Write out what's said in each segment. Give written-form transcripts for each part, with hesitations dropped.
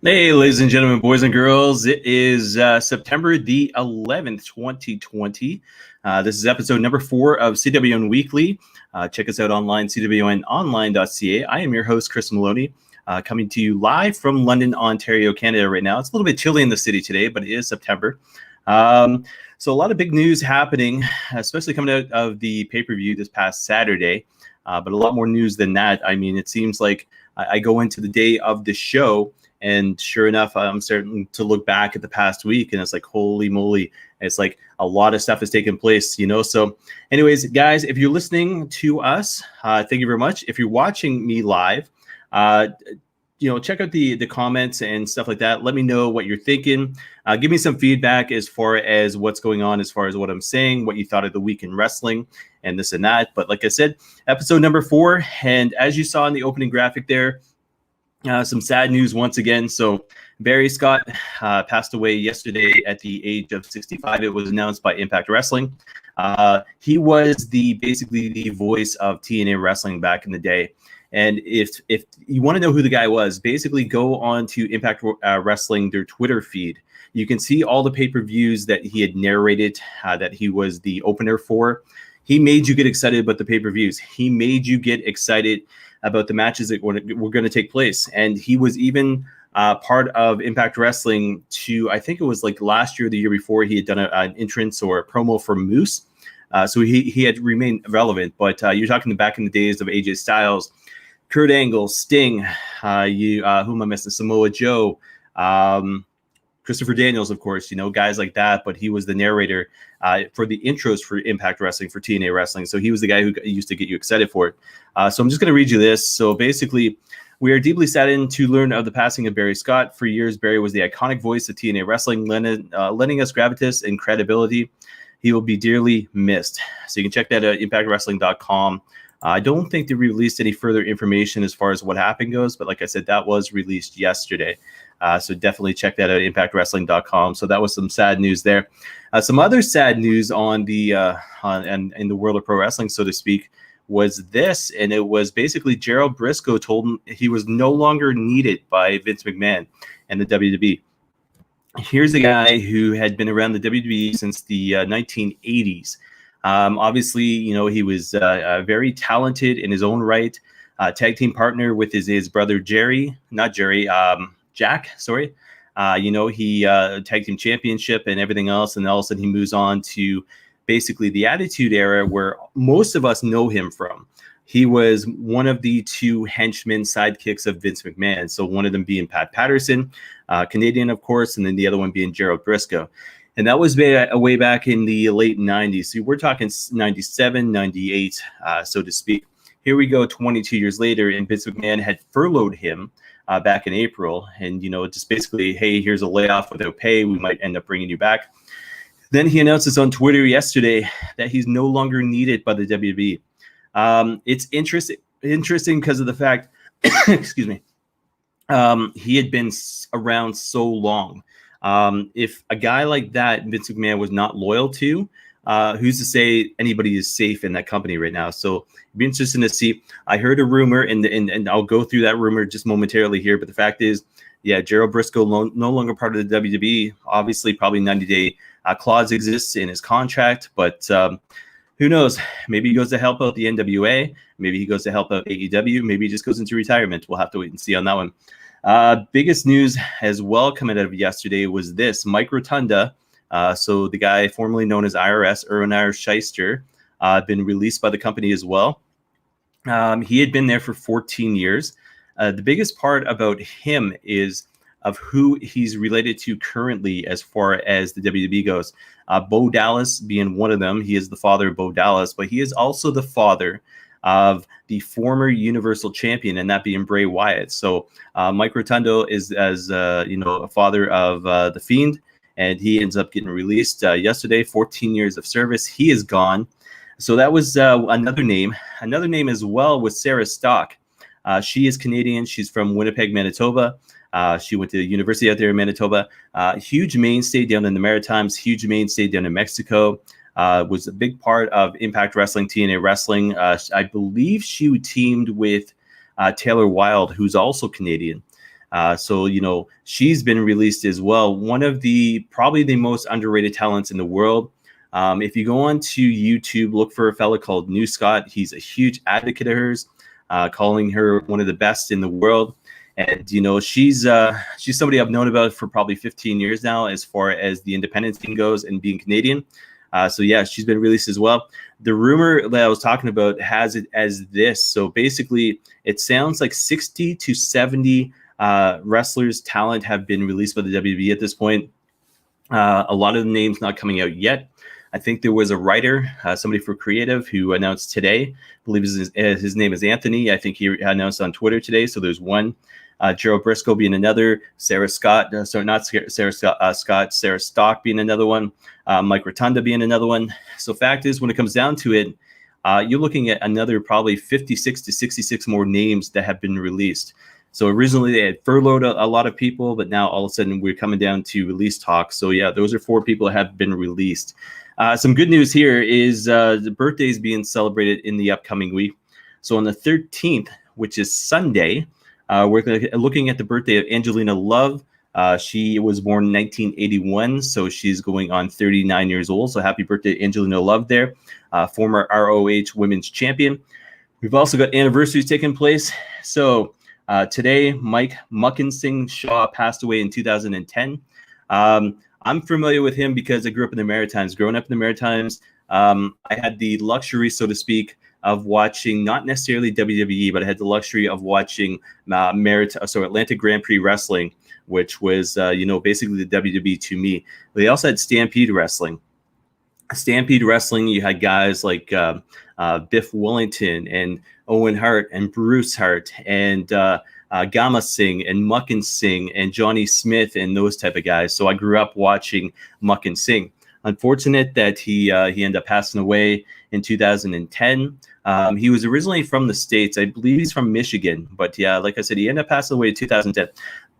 Hey, ladies and gentlemen, boys and girls, it is September the 11th, 2020. This is episode number 4 of CWN Weekly. Check us out online, cwnonline.ca. I am your host, Chris Maloney, coming to you live from London, Ontario, Canada right now. It's a little bit chilly in the city today, but it is September. So a lot of big news happening, especially coming out of the pay-per-view this past Saturday, but a lot more news than that. I mean, it seems like I go into the day of the show, and sure enough, I'm starting to look back at the past week, and it's like, holy moly, it's like a lot of stuff has taken place, you know? So anyways, guys, if you're listening to us, thank you very much. If you're watching me live, check out the comments and stuff like that. Let me know what you're thinking. Give me some feedback as far as what's going on, as far as what I'm saying, what you thought of the week in wrestling and this and that. But like I said, episode number 4. And as you saw in the opening graphic there, some sad news once again. So Barry Scott passed away yesterday at the age of 65. It was announced by Impact Wrestling. He was basically the voice of TNA wrestling back in the day. And if you want to know who the guy was, basically go on to Impact Wrestling, their Twitter feed. You can see all the pay-per-views that he had narrated, that he was the opener for. He made you get excited about the pay-per-views. He made you get excited about the matches that were going to take place. And he was even part of Impact Wrestling I think it was like last year or the year before, he had done an entrance or a promo for Moose. So he had remained relevant. But you're talking back in the days of AJ Styles, Kurt Angle, Sting, who am I missing? Samoa Joe, Christopher Daniels, of course, guys like that. But he was the narrator for the intros for Impact Wrestling, for TNA Wrestling. So he was the guy who used to get you excited for it. So I'm just going to read you this. So basically, we are deeply saddened to learn of the passing of Barry Scott. For years, Barry was the iconic voice of TNA Wrestling, lending us gravitas and credibility. He will be dearly missed. So you can check that at impactwrestling.com. I don't think they released any further information as far as what happened goes, but like I said, that was released yesterday. So definitely check that out at impactwrestling.com. So that was some sad news there. Some other sad news in the world of pro wrestling, so to speak, was this, and it was basically Gerald Brisco told him he was no longer needed by Vince McMahon and the WWE. Here's a guy who had been around the WWE since the 1980s. Obviously, he was very talented in his own right. Tag team partner with his brother Jack. Sorry. He tag team championship and everything else, and all of a sudden he moves on to basically the Attitude Era, where most of us know him from. He was one of the 2 henchmen, sidekicks of Vince McMahon. So one of them being Pat Patterson, Canadian, of course, and then the other one being Gerald Brisco. And that was way back in the late 90s. So we're talking 97, 98, so to speak. Here we go 22 years later, and Vince McMahon had furloughed him back in April. And, just basically, hey, here's a layoff without pay. We might end up bringing you back. Then he announces on Twitter yesterday that he's no longer needed by the WWE. It's interesting because of the fact, excuse me, he had been around so long. If a guy like that Vince McMahon was not loyal to, who's to say anybody is safe in that company right now? So it'd be interesting to see. I heard a rumor, and I'll go through that rumor just momentarily here. But the fact is, yeah, Gerald Brisco no longer part of the WWE. Obviously, probably 90-day clause exists in his contract, but who knows? Maybe he goes to help out the NWA. Maybe he goes to help out AEW. Maybe he just goes into retirement. We'll have to wait and see on that one. Biggest news as well coming out of yesterday was this: Mike Rotunda, so the guy formerly known as IRS, Erwin R. Shyster, been released by the company as well. He had been there for 14 years. The biggest part about him is of who he's related to currently as far as the WWE goes. Bo Dallas being one of them. He is the father of Bo Dallas, but he is also the father of the former Universal Champion, and that being Bray Wyatt. So Mike Rotunda is, a father of the Fiend, and he ends up getting released yesterday. 14 years of service. He is gone. So that was another name. Another name as well was Sarah Stock. She is Canadian. She's from Winnipeg, Manitoba. She went to the university out there in Manitoba. Huge mainstay down in the Maritimes. Huge mainstay down in Mexico. Was a big part of Impact Wrestling, TNA Wrestling. I believe she teamed with Taylor Wilde, who's also Canadian. So, she's been released as well. One of probably the most underrated talents in the world. If you go on to YouTube, look for a fella called New Scott. He's a huge advocate of hers, calling her one of the best in the world. And, she's somebody I've known about for probably 15 years now, as far as the independent scene goes and being Canadian. So yeah, she's been released as well. The rumor that I was talking about has it as this. So basically, it sounds like 60 to 70 wrestlers' talent have been released by the WWE at this point. A lot of the names not coming out yet. I think there was a writer, somebody for creative, who announced today. I believe his name is Anthony. I think he announced on Twitter today. So there's one. Gerald Brisco being another. Sarah Scott, Sarah Stock being another one. Mike Rotunda being another one. So fact is, when it comes down to it, you're looking at another probably 56 to 66 more names that have been released. So originally they had furloughed a lot of people, but now all of a sudden we're coming down to release talk. So yeah, those are 4 people that have been released. Some good news here is the birthdays being celebrated in the upcoming week. So on the 13th, which is Sunday, we're looking at the birthday of Angelina Love. She was born in 1981, so she's going on 39 years old. So happy birthday, Angelina Love there, former ROH Women's Champion. We've also got anniversaries taking place. So today, Mike Muckinsing Shaw passed away in 2010. I'm familiar with him because I grew up in the Maritimes. Growing up in the Maritimes, I had the luxury, so to speak, of watching not necessarily WWE, but I had the luxury of watching Atlantic Grand Prix Wrestling, which was basically the WWE to me. They also had Stampede Wrestling. Stampede Wrestling, you had guys like Biff Wellington and Owen Hart and Bruce Hart and Gama Singh and Muckin Singh and Johnny Smith and those type of guys. So I grew up watching Muckin Singh. Unfortunate that he ended up passing away in 2010. He was originally from the States. I believe he's from Michigan. But yeah, like I said, he ended up passing away in 2010.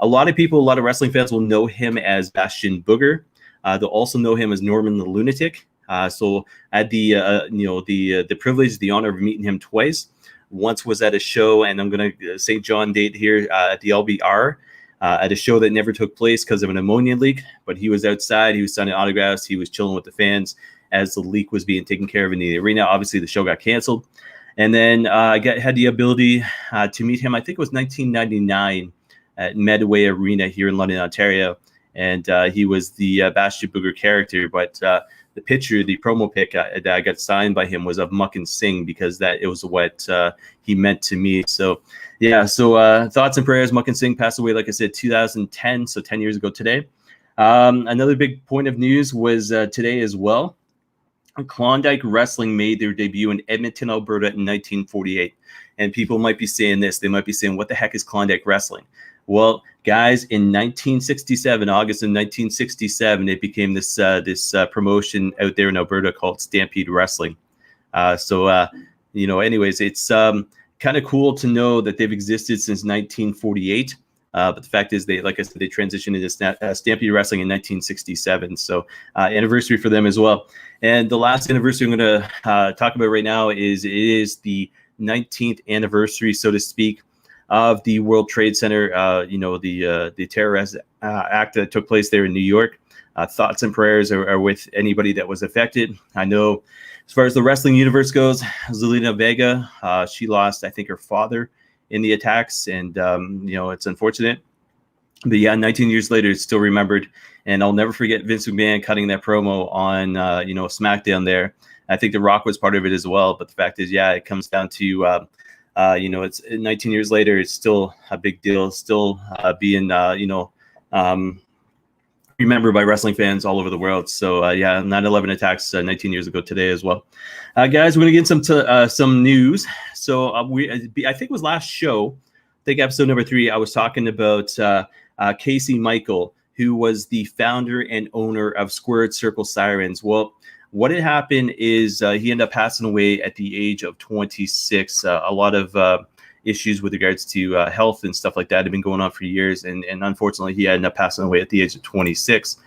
A lot of wrestling fans will know him as Bastion Booger. They'll also know him as Norman the Lunatic. So I had the privilege, the honor of meeting him twice. Once was at a show, and I'm going to St. John date here at the LBR at a show that never took place because of an ammonia leak. But he was outside. He was signing autographs. He was chilling with the fans as the leak was being taken care of in the arena. Obviously, the show got canceled. And then I had the ability to meet him, I think it was 1999 at Medway Arena here in London, Ontario. And he was the Bastion Booger character. But the picture, the promo pic that I got signed by him was of Muckin Singh because it was what he meant to me. So, yeah, thoughts and prayers. Muckin Singh passed away, like I said, 2010, so 10 years ago today. Another big point of news was today as well. Klondike Wrestling made their debut in Edmonton, Alberta in 1948. And people might be saying this. They might be saying, what the heck is Klondike Wrestling? Well, guys, in 1967, August of 1967, it became this promotion out there in Alberta called Stampede Wrestling. Anyways, it's kind of cool to know that they've existed since 1948. But the fact is, like I said, they transitioned into Stampede Wrestling in 1967. So anniversary for them as well. And the last anniversary I'm going to talk about right now is the 19th anniversary, so to speak, of the World Trade Center, the terrorist act that took place there in New York. Thoughts and prayers are with anybody that was affected. I know as far as the wrestling universe goes, Zelina Vega, she lost, I think, her father in the attacks. And, it's unfortunate. But yeah, 19 years later, it's still remembered. And I'll never forget Vince McMahon cutting that promo on, SmackDown there. I think The Rock was part of it as well. But the fact is, yeah, it comes down to... it's 19 years later, it's still a big deal, still being, remembered by wrestling fans all over the world. So, 9/11 attacks 19 years ago today as well. Guys, we're going to get some news. So I think it was last show, I think episode number 3, I was talking about Casey Michael, who was the founder and owner of Squared Circle Sirens. Well, what had happened is he ended up passing away at the age of 26. A lot of issues with regards to health and stuff like that have been going on for years. And unfortunately, he ended up passing away at the age of 26.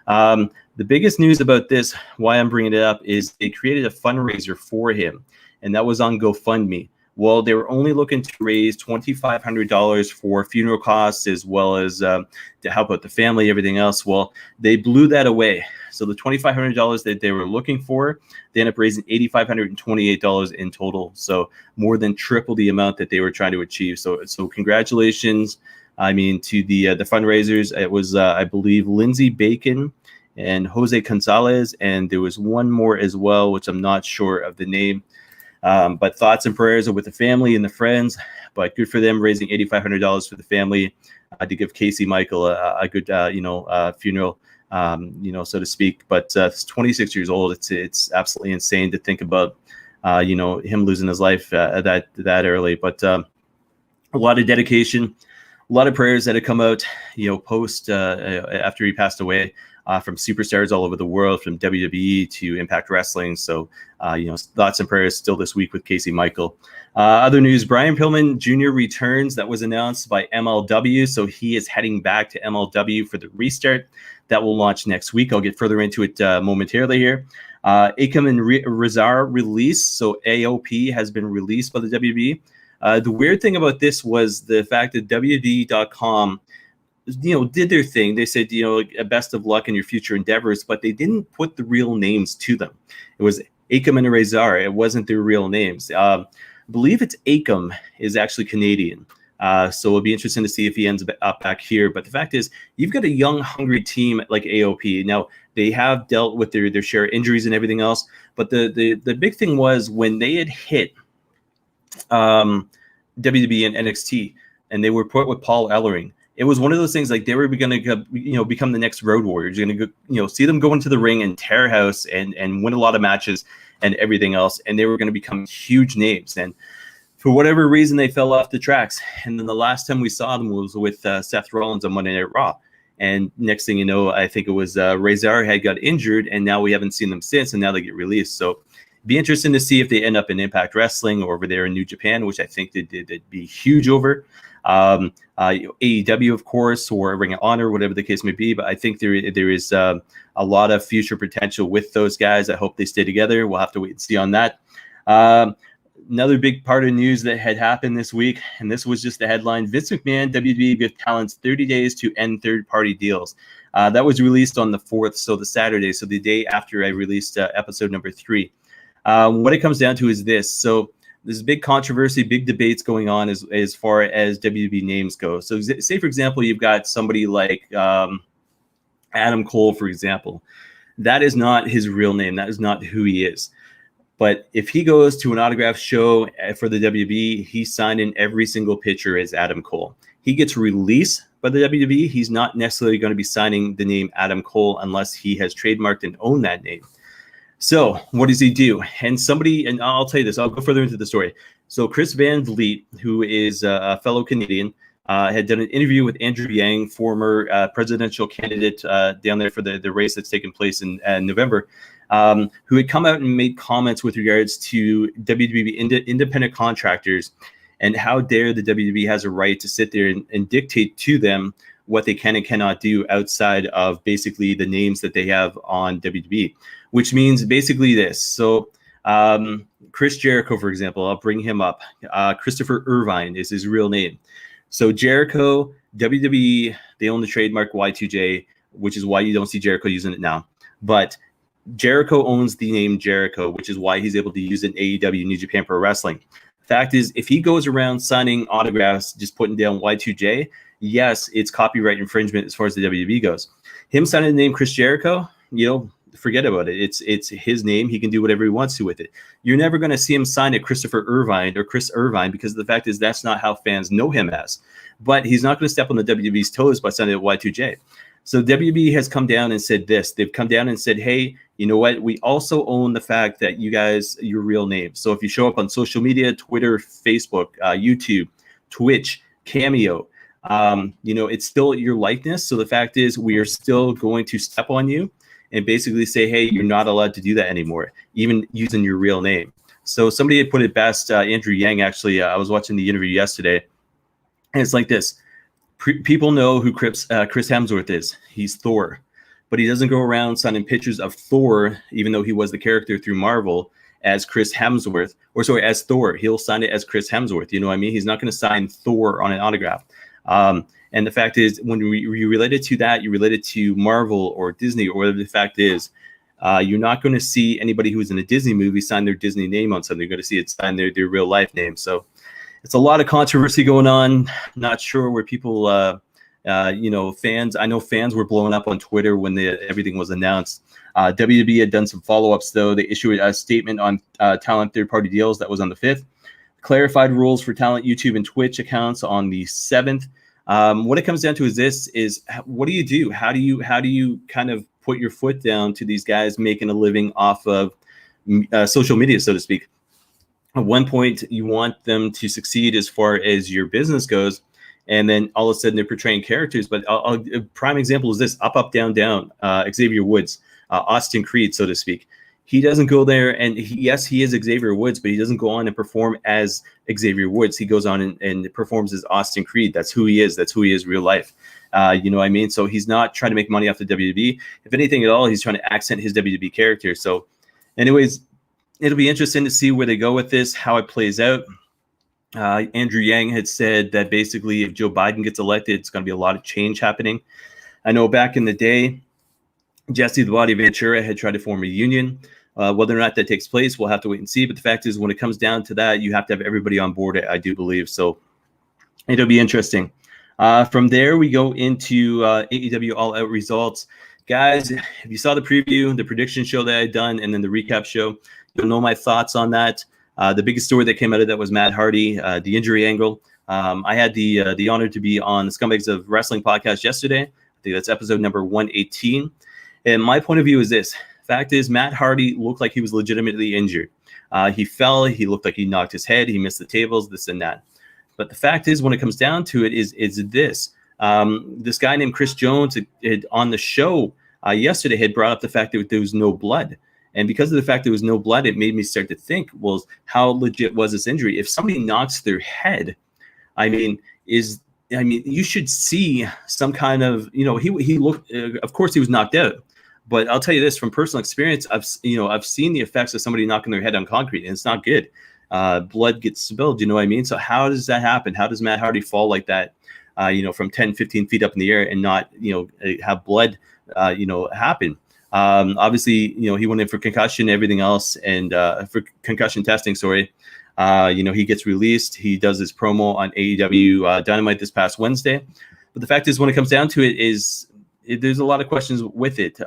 The biggest news about this, why I'm bringing it up, is they created a fundraiser for him. And that was on GoFundMe. Well, they were only looking to raise $2,500 for funeral costs, as well as to help out the family, everything else. Well, they blew that away. So the $2,500 that they were looking for, they ended up raising $8,528 in total. So more than triple the amount that they were trying to achieve. So congratulations. I mean, to the fundraisers. It was, I believe, Lindsay Bacon and Jose Gonzalez, and there was one more as well, which I'm not sure of the name. But thoughts and prayers are with the family and the friends. But good for them raising $8,500 for the family to give Casey Michael a good, funeral, so to speak. But 26 years old. It's absolutely insane to think about, him losing his life that early. But a lot of dedication, a lot of prayers that have come out, post after he passed away. From superstars all over the world, from WWE to Impact Wrestling. So, thoughts and prayers still this week with Casey Michael. Other news, Brian Pillman Jr. returns. That was announced by MLW. So he is heading back to MLW for the restart. That will launch next week. I'll get further into it momentarily here. Akam and Rizar released. So AOP has been released by the WWE. The weird thing about this was the fact that WWE.com did their thing. They said, best of luck in your future endeavors, but they didn't put the real names to them. It was Akam and Rezar. It wasn't their real names. I believe it's Akam is actually Canadian. So it'll be interesting to see if he ends up back here. But the fact is, you've got a young, hungry team like AOP. Now, they have dealt with their share of injuries and everything else. But the big thing was when they had hit WWE and NXT, and they were put with Paul Ellering. It was one of those things like they were going to, become the next Road Warriors. You're going to, see them go into the ring and tear house and win a lot of matches and everything else. And they were going to become huge names. And for whatever reason, they fell off the tracks. And then the last time we saw them was with Seth Rollins on Monday Night Raw. And next thing you know, I think it was Rezar had got injured, and now we haven't seen them since, and now they get released. So be interesting to see if they end up in Impact Wrestling or over there in New Japan, which I think they'd be huge over. AEW, of course, or Ring of Honor, whatever the case may be. But I think there is a lot of future potential with those guys. I hope they stay together. We'll have to wait and see on that. Another big part of news that had happened this week, and this was just the headline: Vince McMahon, WWE give talents 30 days to end third-party deals. That was released on the 4th, so the Saturday, so the day after I released episode number 3. What it comes down to is this. So there's big controversy, big debates going on as far as WWE names go. So say, for example, you've got somebody like Adam Cole, for example. That is not his real name. That is not who he is. But if he goes to an autograph show for the WWE, he's signed in every single picture as Adam Cole. He gets released by the WWE. He's not necessarily going to be signing the name Adam Cole unless he has trademarked and owned that name. So what does he do? And I'll tell you this, I'll go further into the story. So Chris Van Vliet, who is a fellow Canadian, had done an interview with Andrew Yang, former presidential candidate down there for the race that's taken place in November, who had come out and made comments with regards to WWE independent contractors and how dare the WWE has a right to sit there and dictate to them what they can and cannot do outside of basically the names that they have on WWE, which means basically this. So Chris Jericho, for example, I'll bring him up. Christopher Irvine is his real name. So Jericho, WWE, they own the trademark Y2J, which is why you don't see Jericho using it now. But Jericho owns the name Jericho, which is why he's able to use it in AEW, New Japan Pro Wrestling. Fact is, if he goes around signing autographs, just putting down Y2J, yes, it's copyright infringement as far as the WWE goes. Him signing the name Chris Jericho, forget about it. It's his name. He can do whatever he wants to with it. You're never going to see him sign it Christopher Irvine or Chris Irvine, because the fact is that's not how fans know him as. But he's not going to step on the WWE's toes by signing it Y2J. So WWE has come down and said this. They've come down and said, hey, you know what? We also own the fact that you guys, your real name. So if you show up on social media, Twitter, Facebook, YouTube, Twitch, Cameo, it's still your likeness. So the fact is we are still going to step on you and basically say, hey, you're not allowed to do that anymore, even using your real name. So somebody had put it best, Andrew Yang, actually, I was watching the interview yesterday, and it's like this. People know who Chris Hemsworth is. He's Thor. but he doesn't go around signing pictures of Thor, even though he was the character through Marvel, as Chris Hemsworth, or sorry, as Thor. He'll sign it as Chris Hemsworth. You know what I mean? He's not going to sign Thor on an autograph. And the fact is, when you relate it to that, you relate it to Marvel or Disney or whatever the fact is, you're not going to see anybody who's in a Disney movie sign their Disney name on something. You're going to see it sign their real life name. So it's a lot of controversy going on. Not sure where people, fans. I know fans were blowing up on Twitter when everything was announced. WWE had done some follow-ups, though. They issued a statement on Talent third-party deals that was on the 5th. Clarified rules for Talent YouTube and Twitch accounts on the 7th. What it comes down to is what do you do? How do you kind of put your foot down to these guys making a living off of social media, so to speak? At one point, you want them to succeed as far as your business goes, and then all of a sudden they're portraying characters. But a prime example is this: Up, Down, Down, Xavier Woods, Austin Creed, so to speak. He doesn't go there, and he is Xavier Woods, but he doesn't go on and perform as Xavier Woods. He goes on and performs as Austin Creed. That's who he is. That's who he is real life. You know what I mean? So he's not trying to make money off the WWE. If anything at all, he's trying to accent his WWE character. So anyways, it'll be interesting to see where they go with this, how it plays out. Andrew Yang had said that basically if Joe Biden gets elected, it's going to be a lot of change happening. I know back in the day, Jesse the Body Ventura had tried to form a union. Whether or not that takes place, we'll have to wait and see. But the fact is, when it comes down to that, you have to have everybody on board, I do believe. So it'll be interesting. From there, we go into AEW All Out results. Guys, if you saw the preview, the prediction show that I had done, and then the recap show, you'll know my thoughts on that. The biggest story that came out of that was Matt Hardy, the injury angle. I had the honor to be on the Scumbags of Wrestling podcast yesterday. I think that's episode number 118. And my point of view is this. Fact is, Matt Hardy looked like he was legitimately injured. He fell. He looked like he knocked his head. He missed the tables, this and that. But the fact is, when it comes down to it, is this. This guy named Chris Jones had on the show yesterday had brought up the fact that there was no blood. And because of the fact there was no blood, it made me start to think, well, how legit was this injury? If somebody knocks their head, you should see some kind of, he looked, of course he was knocked out. But I'll tell you this from personal experience, I've seen the effects of somebody knocking their head on concrete, and it's not good. Blood gets spilled, you know what I mean? So how does that happen? How does Matt Hardy fall like that, from 10, 15 feet up in the air and not, have blood, happen? Obviously, he went in for concussion, everything else, and for concussion testing, sorry. He gets released. He does his promo on AEW Dynamite this past Wednesday. But the fact is, when it comes down to it, there's a lot of questions with it.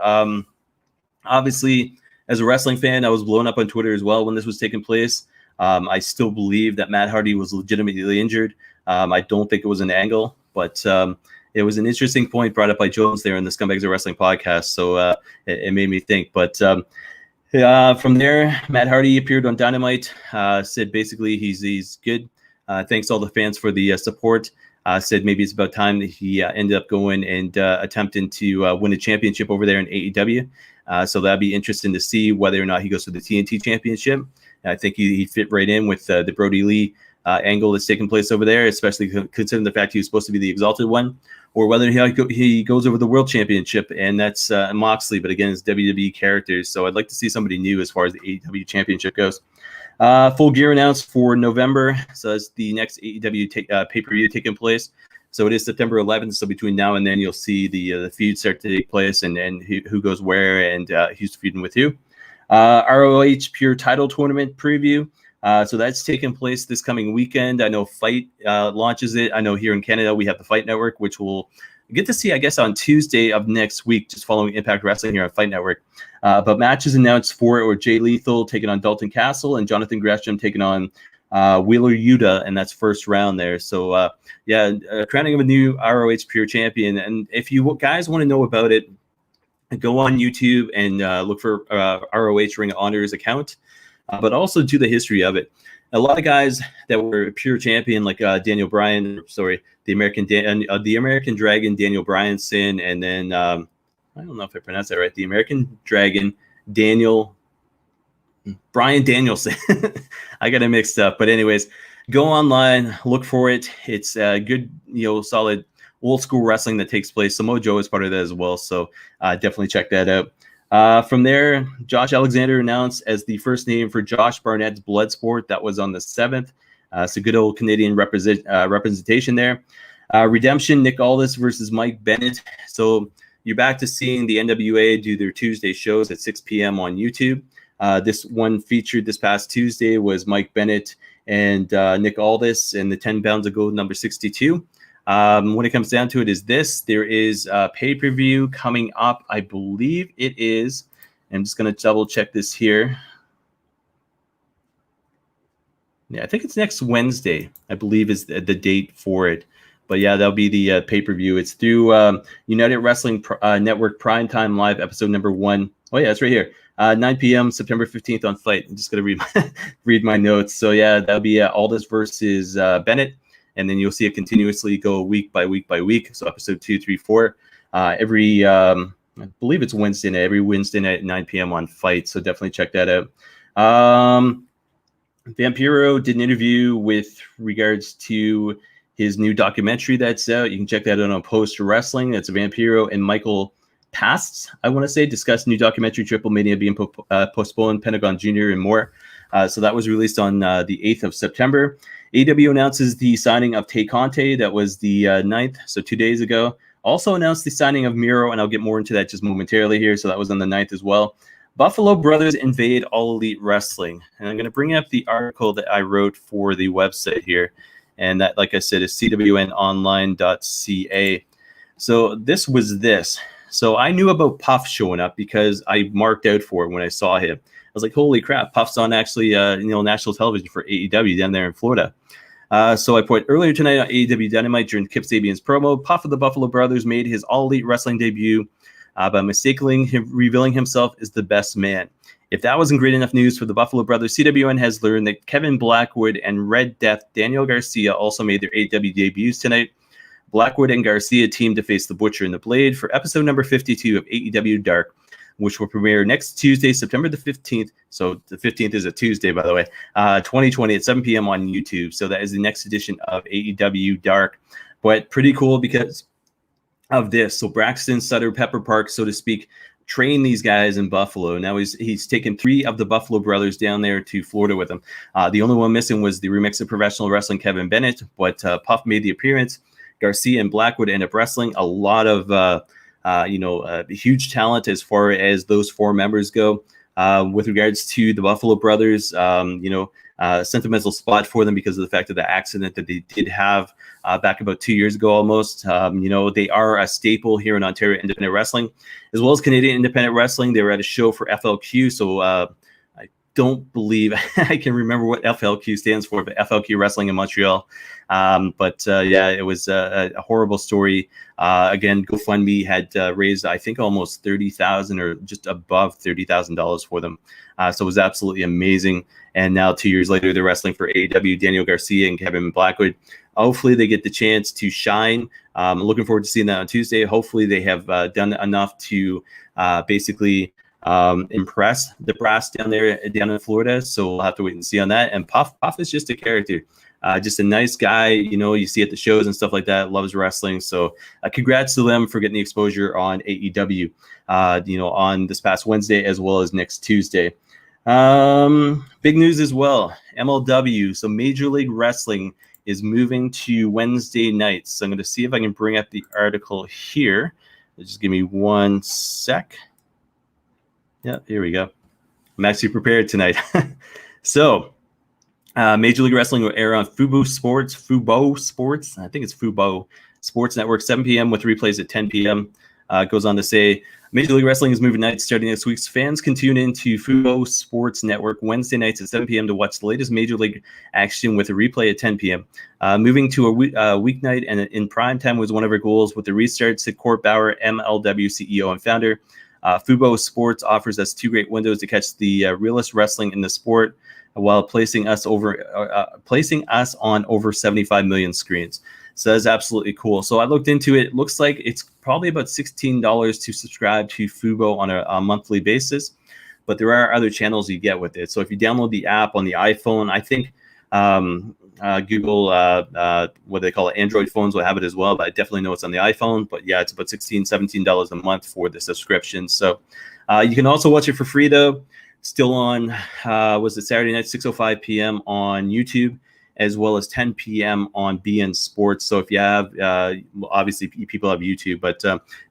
Obviously, as a wrestling fan, I was blown up on Twitter as well when this was taking place. I still believe that Matt Hardy was legitimately injured. I don't think it was an angle, but it was an interesting point brought up by Jones there in the Scumbags of Wrestling podcast. So it made me think. But from there, Matt Hardy appeared on Dynamite, said basically he's good. Thanks all the fans for the support. Said maybe it's about time that he ended up going and attempting to win a championship over there in AEW. So that'd be interesting to see whether or not he goes to the TNT championship. I think he fit right in with the Brody Lee angle that's taking place over there, especially considering the fact he was supposed to be the exalted one, or whether he goes over the world championship, and that's Moxley, but again, it's WWE characters. So I'd like to see somebody new as far as the AEW championship goes. Full gear announced for November. So that's the next AEW pay-per-view taking place. So it is September 11th. So between now and then, you'll see the feud start to take place and who goes where and who's feuding with who. ROH Pure Title Tournament preview. So that's taking place this coming weekend. I know Fight launches it. I know here in Canada, we have the Fight Network, which we'll get to see, I guess, on Tuesday of next week, just following Impact Wrestling here on Fight Network. But matches announced for it were Jay Lethal taking on Dalton Castle and Jonathan Gresham taking on Wheeler Yuta, and that's first round there. So, crowning of a new ROH Pure Champion. And if you guys want to know about it, go on YouTube and look for ROH Ring of Honor's account, but also do the history of it. A lot of guys that were Pure Champion, like Daniel Bryan, the American Dragon, Daniel Bryanson, and then I don't know if I pronounced that right. The American Dragon, Bryan Danielson. I got it mixed up. But anyways, go online, look for it. It's a good, solid old school wrestling that takes place. Samoa Joe is part of that as well, so definitely check that out. From there, Josh Alexander announced as the first name for Josh Barnett's Bloodsport. That was on the 7th. So good old Canadian representation there. Redemption, Nick Aldis versus Mike Bennett. So you're back to seeing the NWA do their Tuesday shows at 6 p.m. on YouTube. This one featured this past Tuesday was Mike Bennett and Nick Aldis and the 10 pounds of gold number 62. When it comes down to it is this. There is a pay-per-view coming up. I believe it is. I'm just going to double check this here. Yeah, I think it's next Wednesday, I believe is the date for it. But yeah, that'll be the pay-per-view. It's through United Wrestling Network Primetime Live, episode number 1. Oh yeah, it's right here. 9 p.m. September 15th on Fight. I'm just going to read my notes. So yeah, that'll be Aldis versus Bennett. And then you'll see it continuously go week by week by week. So episode 2, 3, 4. Every, I believe it's Wednesday night. Every Wednesday night at 9 p.m. on Fight. So definitely check that out. Vampiro did an interview with regards to his new documentary that's out. You can check that out on Post Wrestling. It's Vampiro and Michael Pasts, I want to say, discussed new documentary Triple Mania being postponed, Pentagon Jr. and more. So that was released on the 8th of September. AEW announces the signing of Tay Conte. That was the 9th, so 2 days ago. Also announced the signing of Miro, and I'll get more into that just momentarily here. So that was on the 9th as well. Buffalo Brothers invade All Elite Wrestling. And I'm going to bring up the article that I wrote for the website here. And that, like I said, is cwnonline.ca. So this was this. So I knew about Puff showing up because I marked out for it when I saw him. I was like, holy crap, Puff's on actually national television for AEW down there in Florida. So I put earlier tonight on AEW Dynamite during Kip Sabian's promo, Puff of the Buffalo Brothers made his All Elite Wrestling debut by mistakenly revealing himself as the best man. If that wasn't great enough news for the Buffalo Brothers, CWN has learned that Kevin Blackwood and Red Death Daniel Garcia also made their AEW debuts tonight. Blackwood and Garcia teamed to face the Butcher and the Blade for episode number 52 of AEW Dark, which will premiere next Tuesday, September the 15th. So the 15th is a Tuesday, by the way, 2020 at 7 p.m. on YouTube. So that is the next edition of AEW Dark. But pretty cool because of this. So Braxton Sutter Pepper Park, so to speak, trained these guys in Buffalo. Now he's taken 3 of the Buffalo brothers down there to Florida with him. The only one missing was the remix of professional wrestling Kevin Bennett, but Puff made the appearance. Garcia and Blackwood end up wrestling. A lot of huge talent as far as those 4 members go. With regards to the Buffalo brothers, sentimental spot for them because of the fact of the accident that they did have back about 2 years ago almost. They are a staple here in Ontario Independent Wrestling, as well as Canadian Independent Wrestling. They were at a show for FLQ, so I don't believe I can remember what FLQ stands for, but FLQ Wrestling in Montreal. It was a horrible story. Again, GoFundMe had raised, I think, almost $30,000 or just above $30,000 for them. So it was absolutely amazing. And now 2 years later, they're wrestling for AEW, Daniel Garcia and Kevin Blackwood. Hopefully they get the chance to shine. I'm looking forward to seeing that on Tuesday. Hopefully they have done enough to basically impress the brass down in Florida. So we'll have to wait and see on that. And Puff is just a character. Just a nice guy, you see at the shows and stuff like that, loves wrestling. So congrats to them for getting the exposure on AEW, on this past Wednesday as well as next Tuesday. Big news as well, MLW. So Major League Wrestling is moving to Wednesday nights. So I'm going to see if I can bring up the article here. Just give me one sec. Yeah, here we go. I'm actually prepared tonight. So Major League Wrestling will air on Fubo Sports. I think it's Fubo Sports Network, 7 p.m. with replays at 10 p.m. It goes on to say, Major League Wrestling is moving nights starting next week. Fans can tune in to Fubo Sports Network Wednesday nights at 7 p.m. to watch the latest Major League action with a replay at 10 p.m. Moving to a weeknight and in prime time was one of our goals with the restart, said Court Bauer, MLW CEO and founder. Fubo Sports offers us 2 great windows to catch the realest wrestling in the sport while placing us on over 75 million screens. So that's absolutely cool. So I looked into it. It looks like it's probably about $16 to subscribe to Fubo on a monthly basis, but there are other channels you get with it. So if you download the app on the iPhone, I think Google, what they call it, Android phones will have it as well, but I definitely know it's on the iPhone. But yeah, it's about $16, $17 a month for the subscription. So you can also watch it for free though. Still on, was it Saturday night, 6:05 p.m. on YouTube, as well as 10 p.m. on BN Sports. So if you have, obviously people have YouTube, but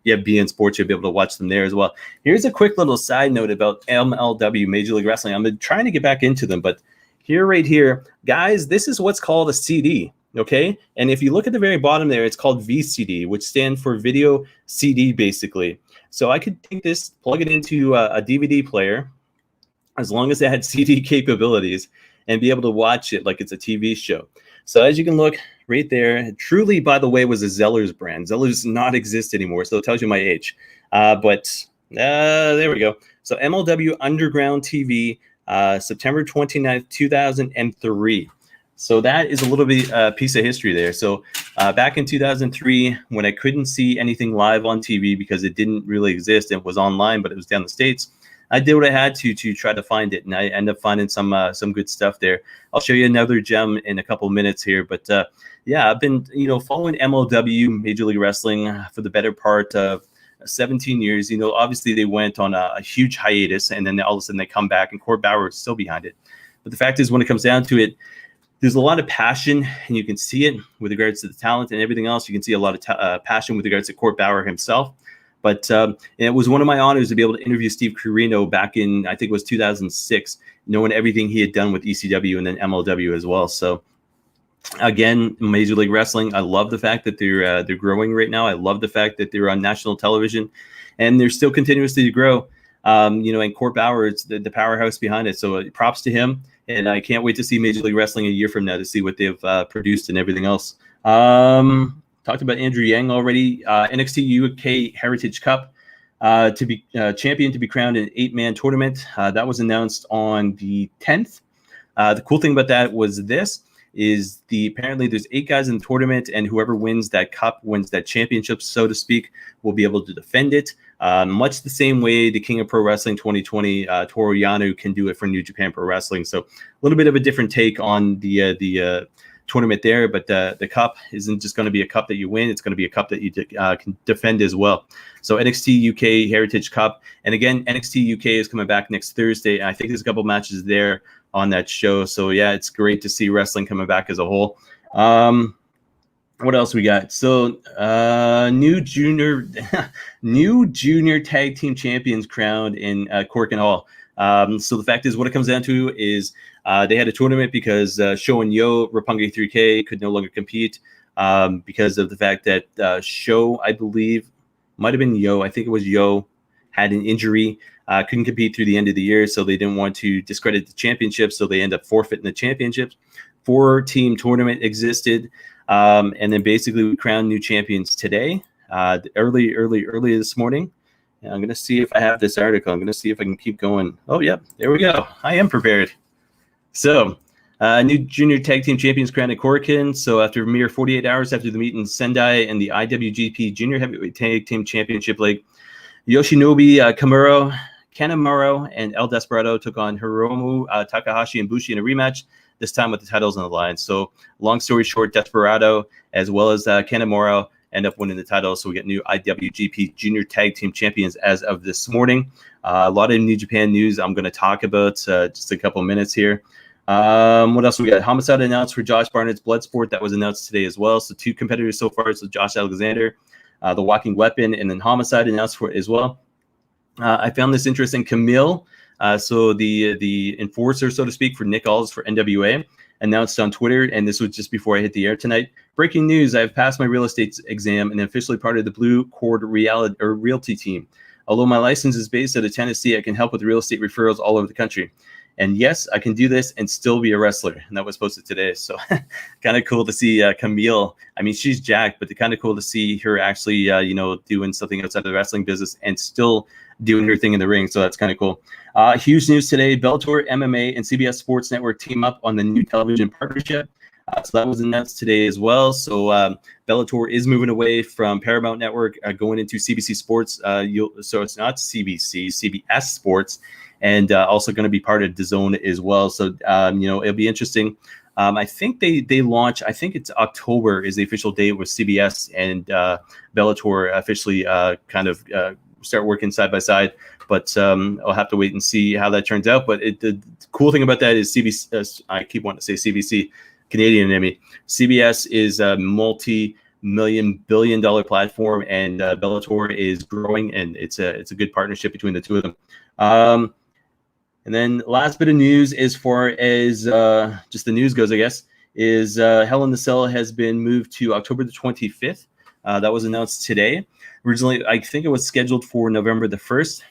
you have BN Sports, you'll be able to watch them there as well. Here's a quick little side note about MLW, Major League Wrestling. I'm trying to get back into them, but right here, guys, this is what's called a CD, okay? And if you look at the very bottom there, it's called VCD, which stands for Video CD, basically. So I could take this, plug it into a DVD player, as long as it had CD capabilities, and be able to watch it like it's a TV show. So as you can look right there, Truly, by the way, was a Zeller's brand. Zeller's does not exist anymore, so it tells you my age. But there we go. So MLW Underground TV, September 29th, 2003. So that is a little bit piece of history there. So back in 2003, when I couldn't see anything live on TV because it didn't really exist, it was online, but it was down the States, I did what I had to try to find it, and I ended up finding some good stuff there. I'll show you another gem in a couple minutes here, but yeah, I've been following MLW, Major League Wrestling, for the better part of 17 years. Obviously they went on a huge hiatus, and then all of a sudden they come back, and Court Bauer is still behind it. But the fact is, when it comes down to it, there's a lot of passion, and you can see it with regards to the talent and everything else. You can see a lot of passion with regards to Court Bauer himself. But it was one of my honors to be able to interview Steve Corino back in, I think it was 2006, knowing everything he had done with ECW and then MLW as well. So again, Major League Wrestling, I love the fact that they're growing right now. I love the fact that they're on national television, and they're still continuously to grow. And Court Bauer is the powerhouse behind it. So props to him, and I can't wait to see Major League Wrestling a year from now to see what they've produced and everything else. Talked about Andrew Yang already. NXT UK Heritage Cup to be champion, to be crowned in an 8-man tournament. That was announced on the 10th. The cool thing about that was apparently there's 8 guys in the tournament, and whoever wins that cup wins that championship, so to speak, will be able to defend it. Much the same way the King of Pro Wrestling 2020, Toru Yano, can do it for New Japan Pro Wrestling. So a little bit of a different take on the tournament there, but the cup isn't just going to be a cup that you win. It's going to be a cup that you can defend as well. So NXT UK Heritage Cup, and again, NXT UK is coming back next Thursday. I think there's a couple matches there on that show. So yeah, it's great to see wrestling coming back as a whole. What else we got? So new junior tag team champions crowned in Cork and Hall. So the fact is, what it comes down to is they had a tournament because Sho and Yo, Roppongi 3K, could no longer compete because of the fact that Sho, I believe, might have been Yo. I think it was Yo, had an injury, couldn't compete through the end of the year, so they didn't want to discredit the championship, so they end up forfeiting the championships. 4-team tournament existed, and then basically we crowned new champions today, early this morning. And I'm going to see if I have this article. I'm going to see if I can keep going. Oh, yep. There we go. I am prepared. So, new junior tag team champions crowned at Korakuen. So, after a mere 48 hours after the meet in Sendai and the IWGP Junior Heavyweight Tag Team Championship League, Yoshinobu Kanemaru and El Desperado took on Hiromu Takahashi and Bushi in a rematch, this time with the titles on the line. So, long story short, Desperado as well as Kanemaru end up winning the title. So we get new IWGP Junior Tag Team Champions as of this morning. A lot of New Japan news I'm going to talk about just a couple minutes here. What else we got? Homicide announced for Josh Barnett's Bloodsport. That was announced today as well. So 2 competitors so far. So Josh Alexander, the Walking Weapon, and then Homicide announced for it as well. I found this interesting. Camille, so the enforcer, so to speak, for Nick Aldis for NWA, announced on Twitter, and this was just before I hit the air tonight. Breaking news, I've passed my real estate exam and officially part of the Blue Cord Realty team. Although my license is based out of Tennessee, I can help with real estate referrals all over the country. And yes, I can do this and still be a wrestler. And that was posted today. So kind of cool to see Camille. I mean, she's jacked, but it's kind of cool to see her actually, doing something outside of the wrestling business and still doing her thing in the ring. So that's kind of cool. Huge news today. Bellator MMA and CBS Sports Network team up on the new television partnership. So that was announced today as well. So Bellator is moving away from Paramount Network, going into CBC Sports. So it's not CBC, CBS Sports, and also going to be part of DAZN as well. So it'll be interesting. I think they launch. I think it's October is the official date with CBS and Bellator officially start working side by side. But I'll have to wait and see how that turns out. But the cool thing about that is CBC. I keep wanting to say CBC, Canadian Emmy. CBS is a multi-billion platform, and Bellator is growing, and it's a good partnership between the two of them. And then last bit of news, as far as just the news goes, I guess, is Hell in the Cell has been moved to October the 25th. That was announced today. Originally, I think it was scheduled for November the 1st.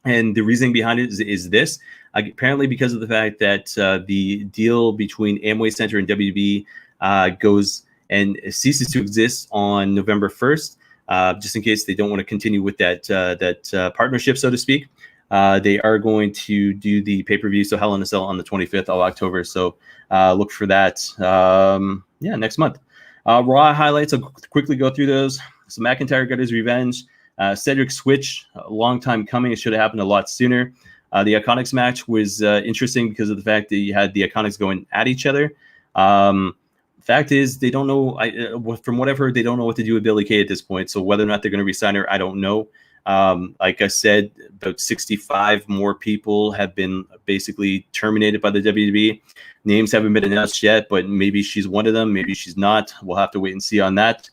And the reasoning behind it is this. Apparently because of the fact that the deal between Amway Center and WB goes and ceases to exist on November 1st, just in case they don't want to continue with that partnership, so to speak. They are going to do the pay-per-view, so Hell in a Cell on the 25th of October. So look for that, next month. Raw highlights, I'll quickly go through those. So McIntyre got his revenge. Cedric switch, a long time coming. It should have happened a lot sooner. The Iconics match was interesting because of the fact that you had the Iconics going at each other. Fact is, they don't know. From what I've heard, they don't know what to do with Billie Kay at this point. So whether or not they're going to re-sign her, I don't know. Like I said, about 65 more people have been basically terminated by the WWE. Names haven't been announced yet, but maybe she's one of them. Maybe she's not. We'll have to wait and see on that.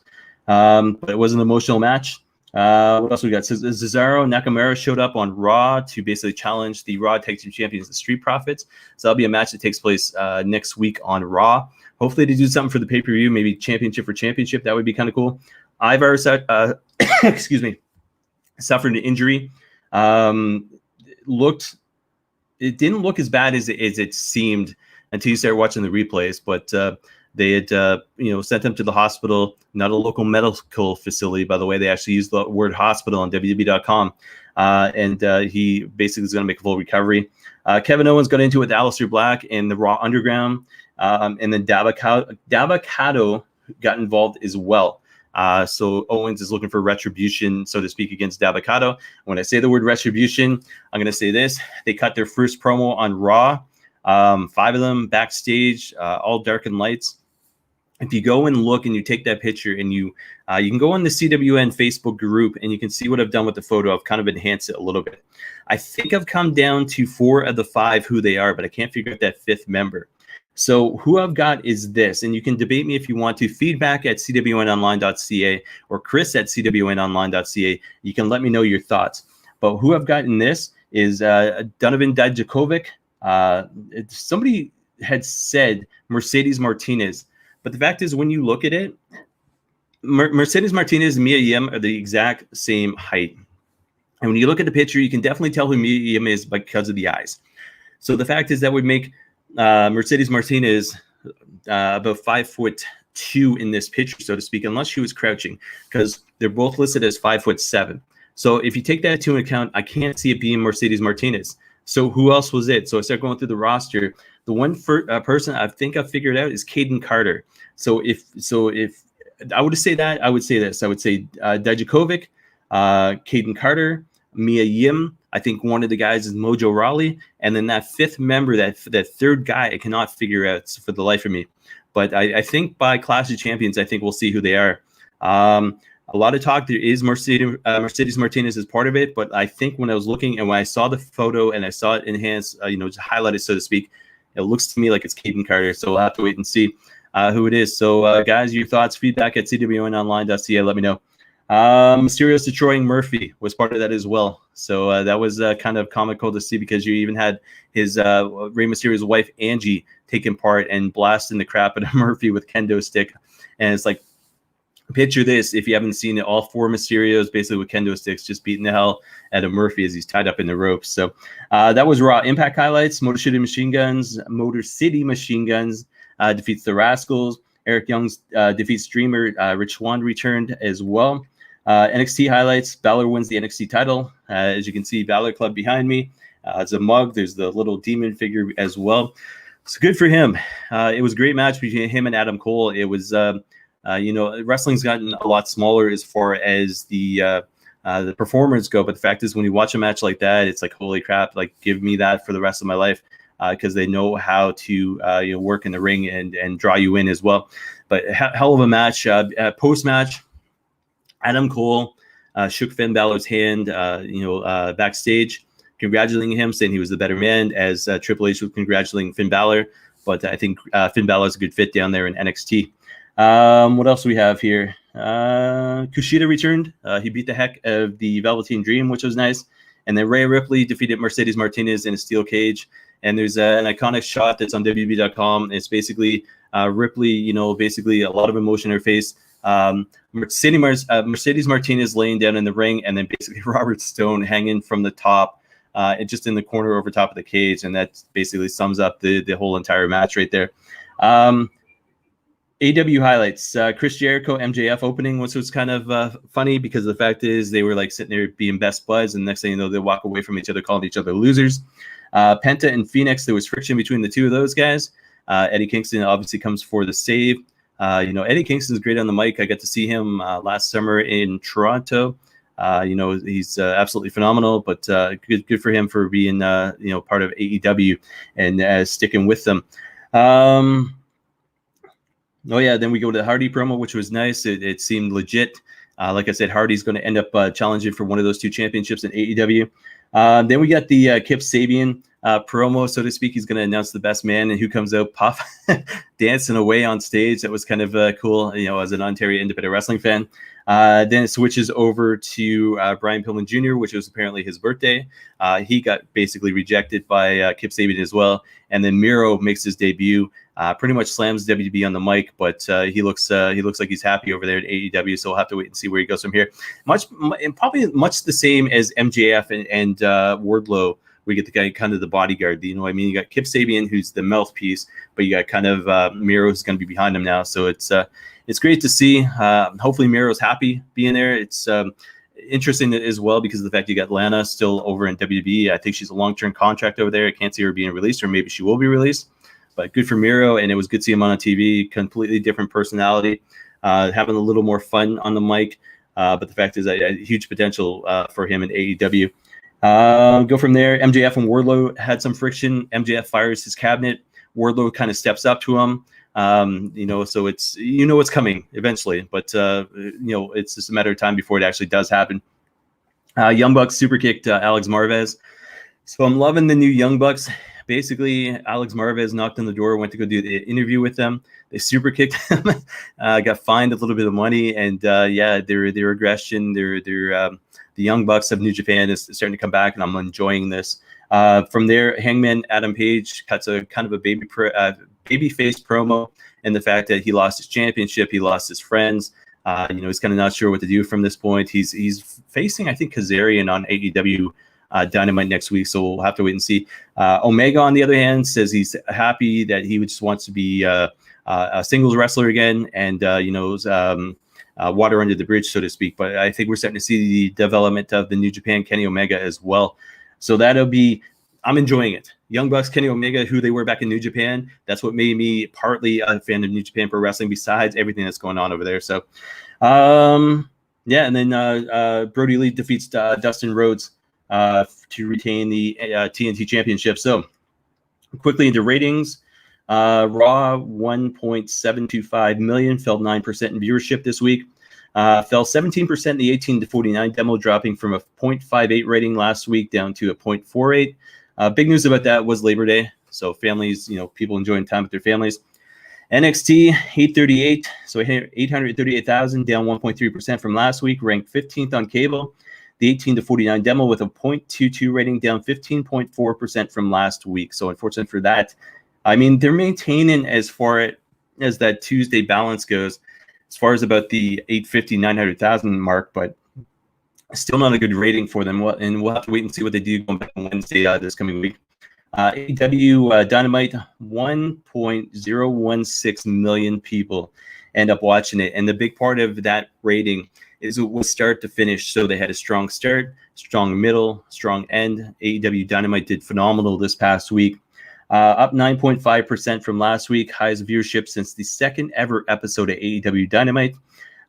But it was an emotional match. What else we got? Cesaronakamura showed up on Raw to basically challenge the Raw Tag Team Champions, the Street Profits. So that'll be a match that takes place next week on Raw. Hopefully they do something for the pay-per-view, maybe championship for championship. That would be kind of cool. Ivar, excuse me, suffered an injury. It didn't look as bad as it seemed until you started watching the replays, but they had sent him to the hospital, not a local medical facility, by the way. They actually used the word hospital on WWE.com, and he basically is going to make a full recovery. Kevin Owens got into it with Aleister Black in the Raw Underground, and then Dabba-Kato got involved as well. So Owens is looking for retribution, so to speak, against Dabba-Kato. When I say the word retribution, I'm going to say this. They cut their first promo on Raw, 5 of them backstage, all darkened lights. If you go and look and you take that picture and you can go on the CWN Facebook group and you can see what I've done with the photo. I've kind of enhanced it a little bit. I think I've come down to 4 of the 5 who they are, but I can't figure out that 5th member. So who I've got is this, and you can debate me if you want to. Feedback at cwnonline.ca or Chris at cwnonline.ca. You can let me know your thoughts. But who I've got in this is Donovan Dijakovic. Somebody had said Mercedes Martinez. But the fact is, when you look at it, Mercedes Martinez and Mia Yim are the exact same height. And when you look at the picture, you can definitely tell who Mia Yim is because of the eyes. So the fact is that would make Mercedes Martinez about 5'2" in this picture, so to speak, unless she was crouching, because they're both listed as 5'7". So if you take that into account, I can't see it being Mercedes Martinez. So who else was it? So I start going through the roster. The one person I think I figured out is Caden Carter. So if I would say that, I would say this. I would say Dijakovic, Caden Carter, Mia Yim. I think one of the guys is Mojo Rawley. And then that 5th member, that 3rd guy, I cannot figure out for the life of me. But I think by Clash of Champions, I think we'll see who they are. A lot of talk. There is Mercedes Martinez as part of it, but I think when I was looking and when I saw the photo and I saw it enhanced, just highlighted, so to speak, it looks to me like it's Caden Carter. So we'll have to wait and see who it is. So guys, your thoughts, feedback at cwnonline.ca. Let me know. Mysterio's Detroit Murphy was part of that as well. So that was kind of comical to see, because you even had his Rey Mysterio's wife, Angie, taking part and blasting the crap out of Murphy with kendo stick. And it's like, picture this, if you haven't seen it, all 4 Mysterios basically with kendo sticks just beating the hell out of Murphy as he's tied up in the ropes. So that was Raw. Impact highlights: Motor City Machine Guns defeats the Rascals. Eric Young's defeats Streamer. Rich Swann returned as well. NXT highlights: Balor wins the NXT title. As you can see, Balor Club behind me. It's a mug. There's the little demon figure as well. So good for him. It was a great match between him and Adam Cole. It was wrestling's gotten a lot smaller as far as the performers go, but the fact is, when you watch a match like that, it's like, holy crap, like, give me that for the rest of my life. because they know how to work in the ring and draw you in as well. But hell of a match. Post-match, Adam Cole shook Finn Balor's hand, backstage, congratulating him, saying he was the better man, as Triple H was congratulating Finn Balor. But I think Finn Balor's a good fit down there in NXT. What else do we have here? Kushida returned. He beat the heck of the Velveteen Dream, which was nice. And then Rhea Ripley defeated Mercedes Martinez in a steel cage. And there's an iconic shot that's on WWE.com. It's basically Ripley, basically a lot of emotion in her face. Mercedes Martinez laying down in the ring, and then basically Robert Stone hanging from the top, just in the corner over top of the cage. And that basically sums up the whole entire match right there. AEW highlights: Chris Jericho, MJF opening, which was kind of funny because the fact is they were like sitting there being best buds, and next thing you know, they walk away from each other, calling each other losers. Penta and Phoenix, there was friction between the two of those guys. Eddie Kingston obviously comes for the save. Eddie Kingston's great on the mic. I got to see him last summer in Toronto. He's absolutely phenomenal, but good for him for being part of AEW and sticking with them. Then we go to the Hardy promo, which was nice. It seemed legit. Like I said, Hardy's going to end up challenging for one of those two championships in AEW. Then we got the Kip Sabian promo, so to speak. He's going to announce the best man, and who comes out puff dancing away on stage. That was kind of cool, as an Ontario independent wrestling fan. Then it switches over to Brian Pillman Jr., which was apparently his birthday. He got basically rejected by Kip Sabian as well. And then Miro makes his debut. Pretty much slams WB on the mic, but he looks like he's happy over there at AEW. So we'll have to wait and see where he goes from here. Probably much the same as MJF and Wardlow. We get the guy kind of the bodyguard. You got Kip Sabian, who's the mouthpiece, but you got kind of Miro, who's going to be behind him now. So it's great to see. Hopefully Miro's happy being there. It's interesting as well because of the fact you got Lana still over in WWE. I think she's a long-term contract over there. I can't see her being released, or maybe she will be released. But good for Miro, and it was good to see him on TV. Completely different personality, having a little more fun on the mic. But the fact is, huge potential for him in AEW. Go from there. MJF and Wardlow had some friction. MJF fires his cabinet. Wardlow kind of steps up to him. So it's it's coming eventually, but it's just a matter of time before it actually does happen. Young Bucks super kicked Alex Marvez. So I'm loving the new Young Bucks. Basically, Alex Marvez knocked on the door, went to go do the interview with them. They super kicked him, got fined a little bit of money, and their aggression, the Young Bucks of New Japan is starting to come back, and I'm enjoying this. From there, Hangman Adam Page cuts a kind of a babyface promo, and the fact that he lost his championship, he lost his friends. He's kind of not sure what to do from this point. He's facing, I think, Kazarian on AEW Dynamite next week, so we'll have to wait and see. Omega, on the other hand, says he's happy that he just wants to be a singles wrestler again, and water under the bridge, so to speak. But I think we're starting to see the development of the New Japan Kenny Omega as well. So I'm enjoying it. Young Bucks, Kenny Omega, who they were back in New Japan. That's what made me partly a fan of New Japan Pro Wrestling, besides everything that's going on over there. So, and then Brody Lee defeats Dustin Rhodes to retain the TNT Championship. So, quickly into ratings. Raw 1.725 million, fell 9% in viewership this week. Fell 17% in the 18 to 49 demo, dropping from a 0.58 rating last week down to a 0.48. Big news about that was Labor Day. So families, people enjoying time with their families. NXT 838, so 838,000, down 1.3% from last week, ranked 15th on cable. The 18 to 49 demo with a 0.22 rating, down 15.4% from last week. So unfortunate for that. They're maintaining as far as that Tuesday balance goes, as far as about the 850, 900,000 mark, but still not a good rating for them. And we'll have to wait and see what they do going back on Wednesday this coming week. AEW Dynamite, 1.016 million people end up watching it. And the big part of that rating is it was start to finish. So they had a strong start, strong middle, strong end. AEW Dynamite did phenomenal this past week. Up 9.5% from last week, highest viewership since the second ever episode of AEW Dynamite.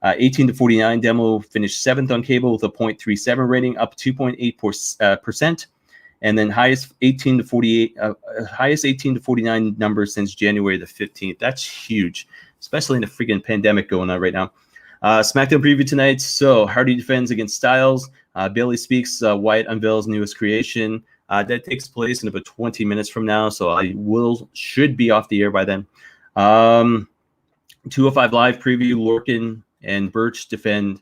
18 to 49 demo finished 7th on cable with a 0.37 rating, up 2.8%. and then highest 18 to 48, highest 18 to 49 numbers since January the 15th. That's huge, especially in the freaking pandemic going on right now. SmackDown preview tonight. So Hardy defends against Styles. Bailey speaks. Wyatt unveils newest creation. That takes place in about 20 minutes from now, so I should be off the air by then. 205 Live preview. Lorcan and Birch take on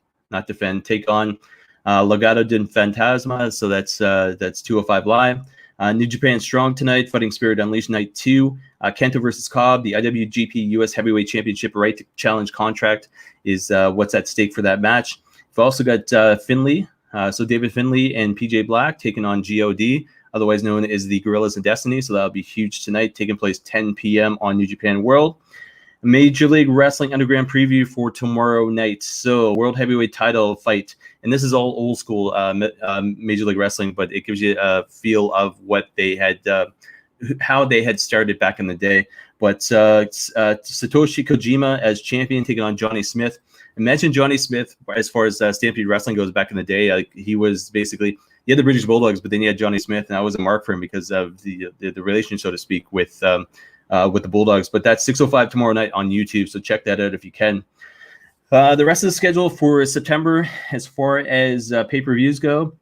Legado del Fantasma. So that's 205 Live. New Japan Strong tonight. Fighting Spirit Unleashed Night 2. Kenta versus Cobb. The IWGP US Heavyweight Championship right to challenge contract is what's at stake for that match. We've also got Finlay. So David Finlay and PJ Black taking on GOD, otherwise known as the Gorillas of Destiny. So that'll be huge tonight, taking place 10 p.m. on New Japan World. Major League Wrestling Underground preview for tomorrow night. So World Heavyweight title fight. And this is all old school Major League Wrestling, but it gives you a feel of what they had, how they had started back in the day. But Satoshi Kojima as champion taking on Johnny Smith. Imagine Johnny Smith, as far as Stampede Wrestling goes back in the day, he was basically, he had the British Bulldogs, but then he had Johnny Smith, and I was a mark for him because of the relation, so to speak, with the Bulldogs. But that's 6:05 tomorrow night on YouTube, so check that out if you can. The rest of the schedule for September, as far as pay-per-views go,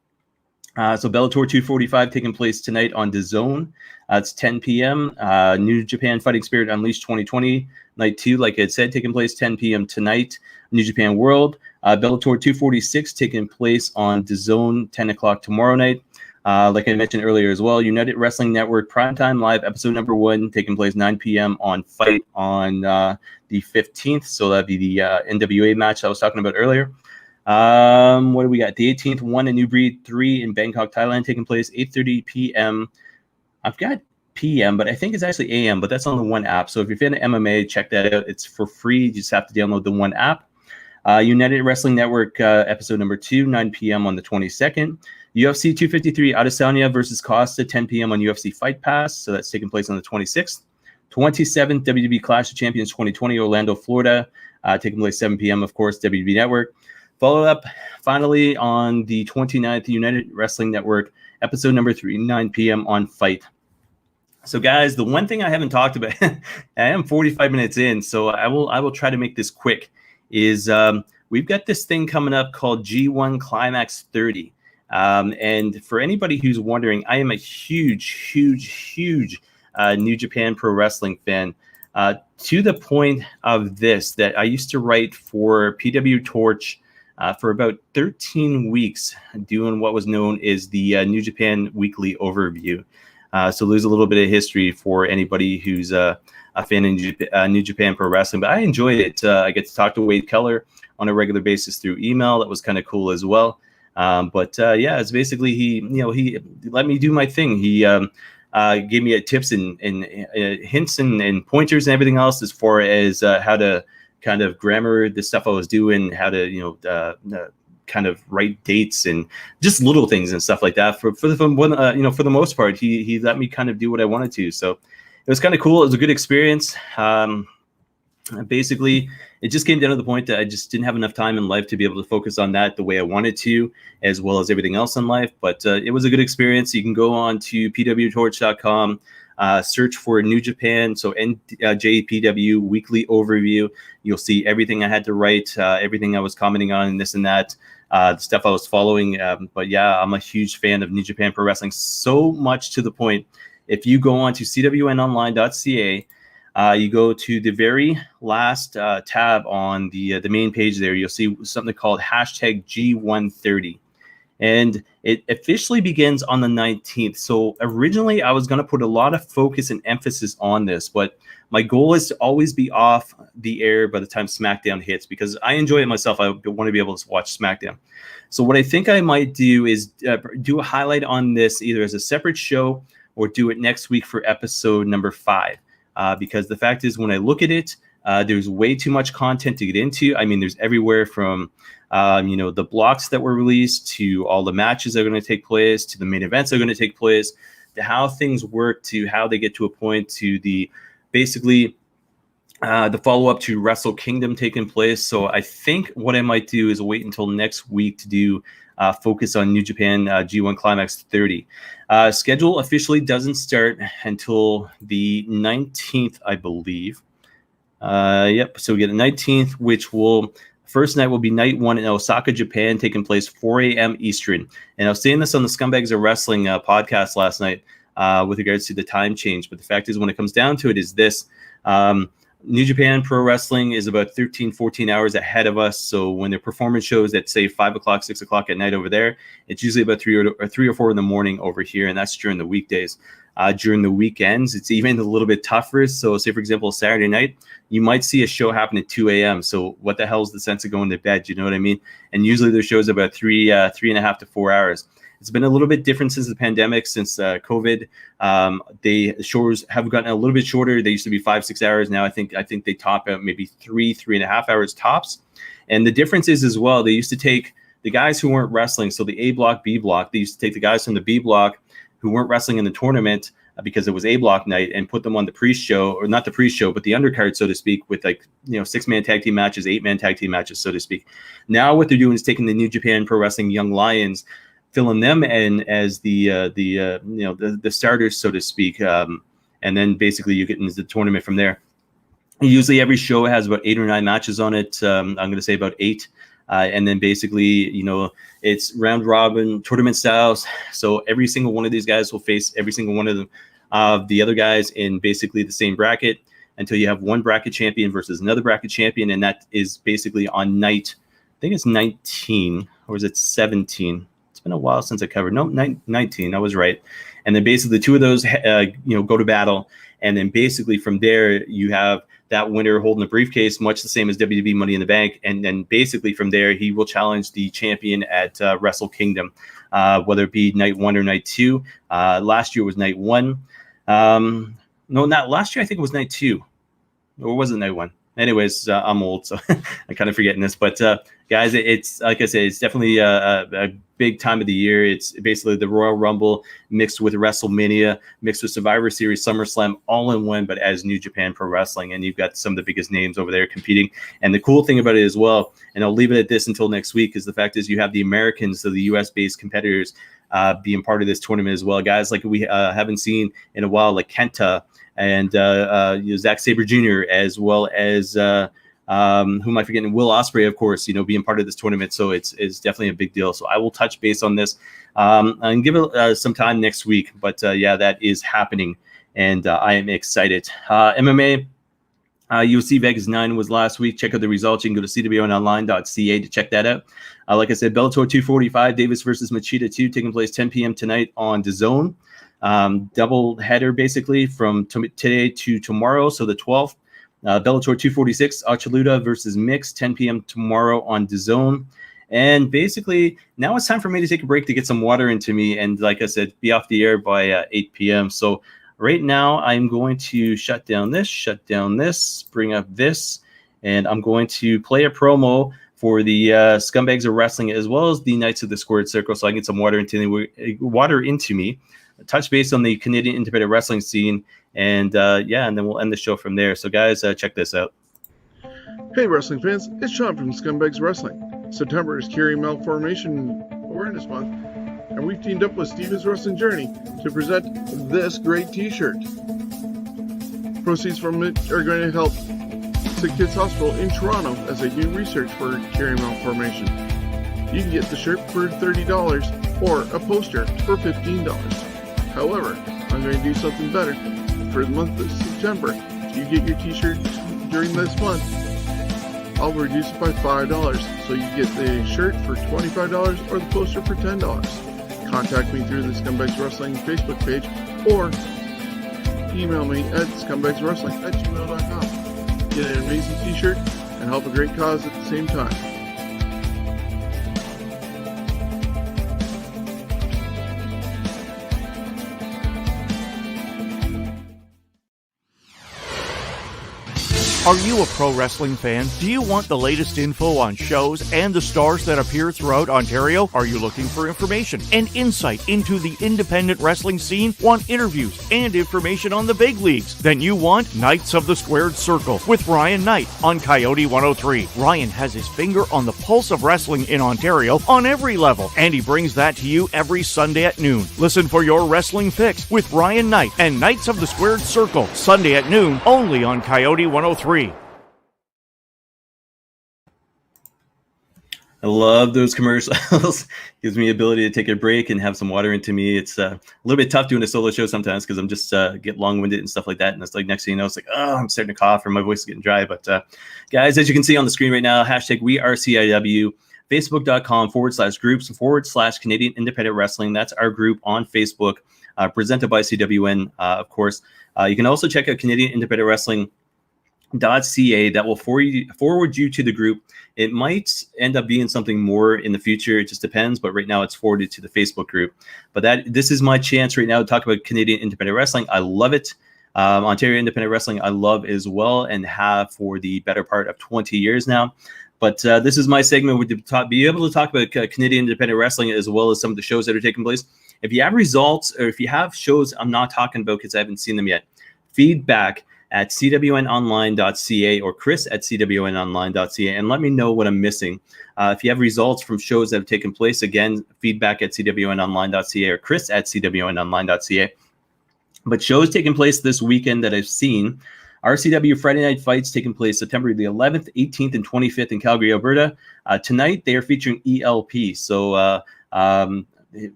so Bellator 245 taking place tonight on DAZN. It's 10 p.m. New Japan Fighting Spirit Unleashed 2020 Night 2, like I said, taking place 10 p.m. tonight. New Japan World. Bellator 246 taking place on DAZN 10 o'clock tomorrow night. Like I mentioned earlier as well, United Wrestling Network Primetime Live episode number 1 taking place 9 p.m. on Fight on the 15th. So that'd be the NWA match I was talking about earlier. What do we got? The 18th, One A New Breed 3 in Bangkok, Thailand, taking place 8:30 p.m. I've got p.m., but I think it's actually a.m., but that's on the One app. So if you're a fan of MMA, check that out. It's for free. You just have to download the One app. United Wrestling Network episode number 2, 9 p.m. on the 22nd. UFC 253 Adesanya versus Costa, 10 p.m. on UFC Fight Pass. So that's taking place on the 26th. 27th, WWE Clash of Champions 2020, Orlando, Florida, taking place 7 p.m., of course, WWE Network. Followed up, finally, on the 29th, United Wrestling Network, episode number 3, 9 p.m. on Fight. So, guys, the one thing I haven't talked about, I am 45 minutes in, so I will try to make this quick, is we've got this thing coming up called G1 CLIMAX 30. And for anybody who's wondering, I am a huge New Japan Pro Wrestling fan, to the point of this, that I used to write for PW Torch for about 13 weeks, doing what was known as the New Japan Weekly Overview. So there's a little bit of history for anybody who's a fan of New Japan Pro Wrestling, but I enjoyed it. I get to talk to Wade Keller on a regular basis through email. That was kind of cool as well. But it's basically he let me do my thing. He gave me tips and hints and pointers and everything else as far as how to kind of grammar the stuff I was doing, how to kind of write dates and just little things and stuff like that. For the most part, he let me kind of do what I wanted to. So it was kind of cool. It was a good experience. Basically, it just came down to the point that I just didn't have enough time in life to be able to focus on that the way I wanted to, as well as everything else in life. But it was a good experience. You can go on to pwtorch.com, search for New Japan, so NJPW Weekly Overview. You'll see everything I had to write, everything I was commenting on, and this and that, the stuff I was following. But yeah, I'm a huge fan of New Japan Pro Wrestling, so much to the point, if you go on to CWNonline.ca, you go to the very last tab on the main page there, you'll see something called hashtag G130. And it officially begins on the 19th. So originally I was going to put a lot of focus and emphasis on this, but my goal is to always be off the air by the time SmackDown hits, because I enjoy it myself. I want to be able to watch SmackDown. So what I think I might do is do a highlight on this either as a separate show or do it next week for episode number 5. Because the fact is, when I look at it, there's way too much content to get into. I mean, there's everywhere from, the blocks that were released to all the matches that are going to take place, to the main events that are going to take place, to how things work, to how they get to a point, to the follow-up to Wrestle Kingdom taking place. So I think what I might do is wait until next week to do focus on New Japan G1 CLIMAX 30. Schedule officially doesn't start until the 19th, I believe. Yep, so we get the 19th, which will... First night will be night 1 in Osaka, Japan, taking place 4 a.m. Eastern. And I was saying this on the Scumbags of Wrestling podcast last night with regards to the time change. But the fact is, when it comes down to it, is this. New Japan Pro Wrestling is about 13, 14 hours ahead of us. So when their performance shows at, say, 5 o'clock, 6 o'clock at night over there, it's usually about 3 or 4 in the morning over here, and that's during the weekdays. During the weekends, it's even a little bit tougher. So say, for example, Saturday night, you might see a show happen at 2 a.m. So what the hell is the sense of going to bed? You know what I mean? And usually their shows about 3.5 to 4 hours. It's been a little bit different since the pandemic, since COVID. The shows have gotten a little bit shorter. They used to be 5-6 hours. Now I think they top out maybe 3.5 hours tops. And the difference is as well, they used to take the guys who weren't wrestling. So the A block, B block, they used to take the guys from the B block who weren't wrestling in the tournament because it was A block night and put them on the pre-show, or not the pre-show, but the undercard, so to speak, with 6-man tag team matches, 8-man tag team matches, so to speak. Now what they're doing is taking the New Japan Pro Wrestling Young Lions, filling them in as the starters, so to speak, and then basically you get into the tournament from there. Usually every show has about 8 or 9 matches on it. I'm going to say about 8. And then basically, it's round robin tournament styles. So every single one of these guys will face every single one of them, the other guys in basically the same bracket until you have one bracket champion versus another bracket champion. And that is basically on night, I think it's 19 or is it 17? It's been a while since I covered. No, 19. I was right. And then basically 2 of those, go to battle. And then basically from there, you have that winner holding the briefcase, much the same as WWE Money in the Bank. And then basically from there, he will challenge the champion at Wrestle Kingdom, whether it be night 1 or night 2. Last year was night 1. No, not last year. I think it was night 2. Or was it night 1? Anyways, I'm old, so I'm kind of forgetting this. But guys, it's like I said, it's definitely a big time of the year. It's basically the Royal Rumble mixed with WrestleMania, mixed with Survivor Series, SummerSlam, all in one, but as New Japan Pro Wrestling. And you've got some of the biggest names over there competing. And the cool thing about it as well, and I'll leave it at this until next week, is the fact is you have the Americans, so the US-based competitors, being part of this tournament as well. Guys like we haven't seen in a while, like Kenta, and Zack Sabre Jr., as well as who am I forgetting? Will Ospreay, of course, being part of this tournament. So it's definitely a big deal. So I will touch base on this and give it some time next week. But yeah, that is happening, and I am excited. MMA, UFC Vegas 9 was last week. Check out the results. You can go to CWNonline.ca to check that out. Like I said, Bellator 245, Davis versus Machida 2, taking place 10 p.m. tonight on DAZN. Double header basically from today to tomorrow, so the 12th. Bellator 246, Achaluda versus Mix, 10 p.m. tomorrow on DAZN. And basically, now it's time for me to take a break to get some water into me, and like I said, be off the air by 8 p.m. So right now, I'm going to shut down this, bring up this, and I'm going to play a promo for the Scumbags of Wrestling, as well as the Knights of the Squared Circle, so I can get some water into me. Touch base on the Canadian independent wrestling scene, and and then we'll end the show from there. So guys, check this out. Hey wrestling fans, it's Sean from Scumbags Wrestling. September is Carry Malformation Awareness Month, and we've teamed up with Steven's Wrestling Journey to present this great t-shirt. Proceeds from it are going to help Sick Kids Hospital in Toronto as they do research for Carry Malformation. You can get the shirt for $30 or a poster for $15. However, I'm going to do something better. For the month of September, if you get your t-shirt during this month, I'll reduce it by $5. So you get the shirt for $25 or the poster for $10. Contact me through the Scumbags Wrestling Facebook page or email me at scumbagswrestling@gmail.com. Get an amazing t-shirt and help a great cause at the same time. Are you a pro wrestling fan? Do you want the latest info on shows and the stars that appear throughout Ontario? Are you looking for information and insight into the independent wrestling scene? Want interviews and information on the big leagues? Then you want Knights of the Squared Circle with Ryan Knight on Coyote 103. Ryan has his finger on the pulse of wrestling in Ontario on every level, and he brings that to you every Sunday at noon. Listen for your wrestling fix with Ryan Knight and Knights of the Squared Circle, Sunday at noon, only on Coyote 103. I love those commercials. Gives me the ability to take a break and have some water into me. It's a little bit tough doing a solo show sometimes because I'm just get long-winded and stuff like that. And it's like next thing you know, it's like, oh, I'm starting to cough or my voice is getting dry. But guys, as you can see on the screen right now, hashtag WeAreCIW, Facebook.com/groups/Canadian Independent Wrestling. That's our group on Facebook, presented by CWN, of course. You can also check out Canadian Independent Wrestling .ca. That will forward you to the group. It might end up being something more in the future. It just depends. But right now it's forwarded to the Facebook group. But this is my chance right now to talk about Canadian Independent Wrestling. I love it. Ontario Independent Wrestling I love as well and have for the better part of 20 years now. But this is my segment with be able to talk about Canadian Independent Wrestling as well as some of the shows that are taking place. If you have results or if you have shows I'm not talking about because I haven't seen them yet, feedback at cwnonline.ca or chris@cwnonline.ca and let me know what I'm missing. If you have results from shows that have taken place, again, feedback at cwnonline.ca or chris@cwnonline.ca. But shows taking place this weekend that I've seen, RCW Friday Night Fights taking place September the 11th, 18th, and 25th in Calgary, Alberta. Tonight, they are featuring ELP. So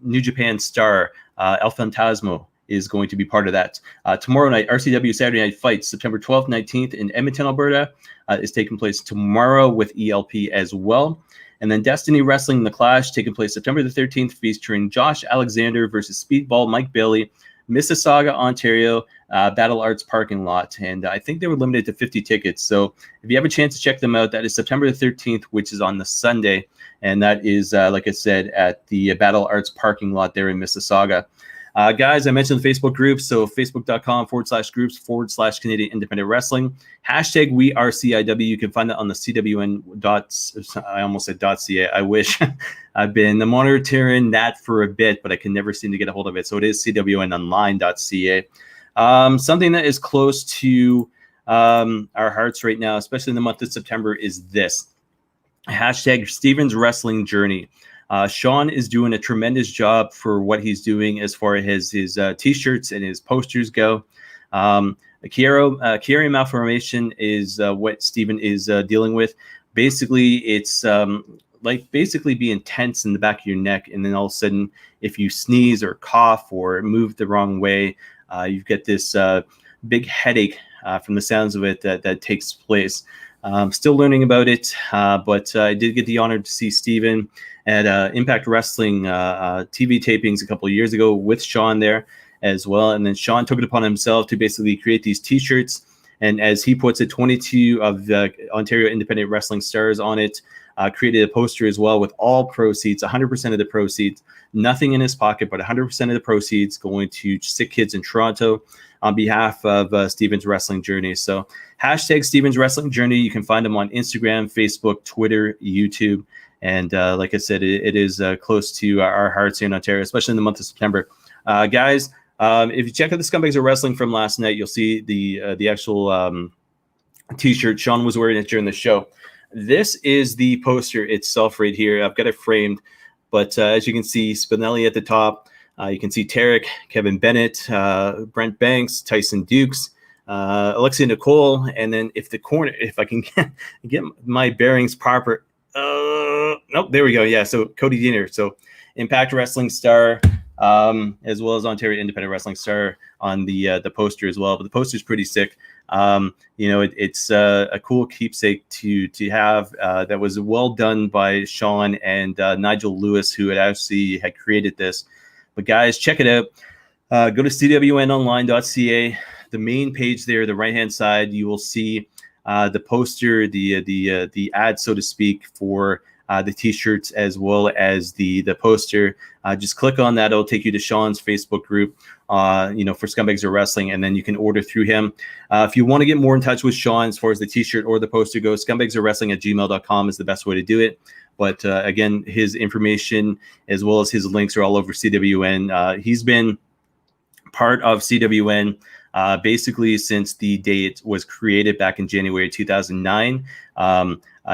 New Japan star El Fantasmo is going to be part of that. Tomorrow night, RCW Saturday Night Fights, September 12th, 19th in Edmonton, Alberta, is taking place tomorrow with ELP as well. And then Destiny Wrestling The Clash taking place September the 13th, featuring Josh Alexander versus Speedball Mike Bailey, Mississauga, Ontario, Battle Arts parking lot. And I think they were limited to 50 tickets. So if you have a chance to check them out, that is September the 13th, which is on the Sunday. And that is, like I said, at the Battle Arts parking lot there in Mississauga. Guys, I mentioned the Facebook group, so facebook.com/groups/Canadian Independent Wrestling. Hashtag WeAreCIW. You can find that on the CWN I almost said .ca. I wish. I've been monitoring that for a bit, but I can never seem to get a hold of it. So it is CWNonline.ca. Something that is close to our hearts right now, especially in the month of September, is this. Hashtag Steven's Wrestling Journey. Sean is doing a tremendous job for what he's doing as far as his T-shirts and his posters go. Chiari malformation is what Steven is dealing with. Basically, it's like basically being tense in the back of your neck, and then all of a sudden, if you sneeze or cough or move the wrong way, you get this big headache from the sounds of it that takes place. Still learning about it, but I did get the honor to see Steven at Impact Wrestling TV tapings a couple of years ago with Sean there as well. And then Sean took it upon himself to basically create these T-shirts. And as he puts it, 22 of the Ontario Independent Wrestling stars on it, created a poster as well with all proceeds, 100% of the proceeds, nothing in his pocket, but 100% of the proceeds going to sick kids in Toronto on behalf of Steven's Wrestling Journey. So hashtag Steven's Wrestling Journey. You can find him on Instagram, Facebook, Twitter, YouTube. And like I said, it is close to our hearts here in Ontario, especially in the month of September. Guys, if you check out the Scumbags of Wrestling from last night, you'll see the actual T-shirt. Sean was wearing it during the show. This is the poster itself right here. I've got it framed. But as you can see, Spinelli at the top. You can see Tarek, Kevin Bennett, Brent Banks, Tyson Dukes, Alexia Nicole. And then if I can get my bearings proper. Nope, there we go. Yeah, so Cody Diener. So Impact Wrestling star, as well as Ontario Independent Wrestling star on the poster as well. But the poster is pretty sick. It's a cool keepsake to have that was well done by Sean and Nigel Lewis, who had created this. But guys, check it out. Go to cwnonline.ca. The main page there, the right-hand side, you will see the poster, the ad, so to speak, for the T-shirts as well as the poster. Just click on that. It'll take you to Sean's Facebook group. for Scumbags of Wrestling, and then you can order through him. If you want to get more in touch with Sean as far as the t-shirt or the poster goes, scumbagsofwrestling@gmail.com is the best way to do it. But again, his information as well as his links are all over CWN. He's been part of CWN basically since the day it was created back in January 2009.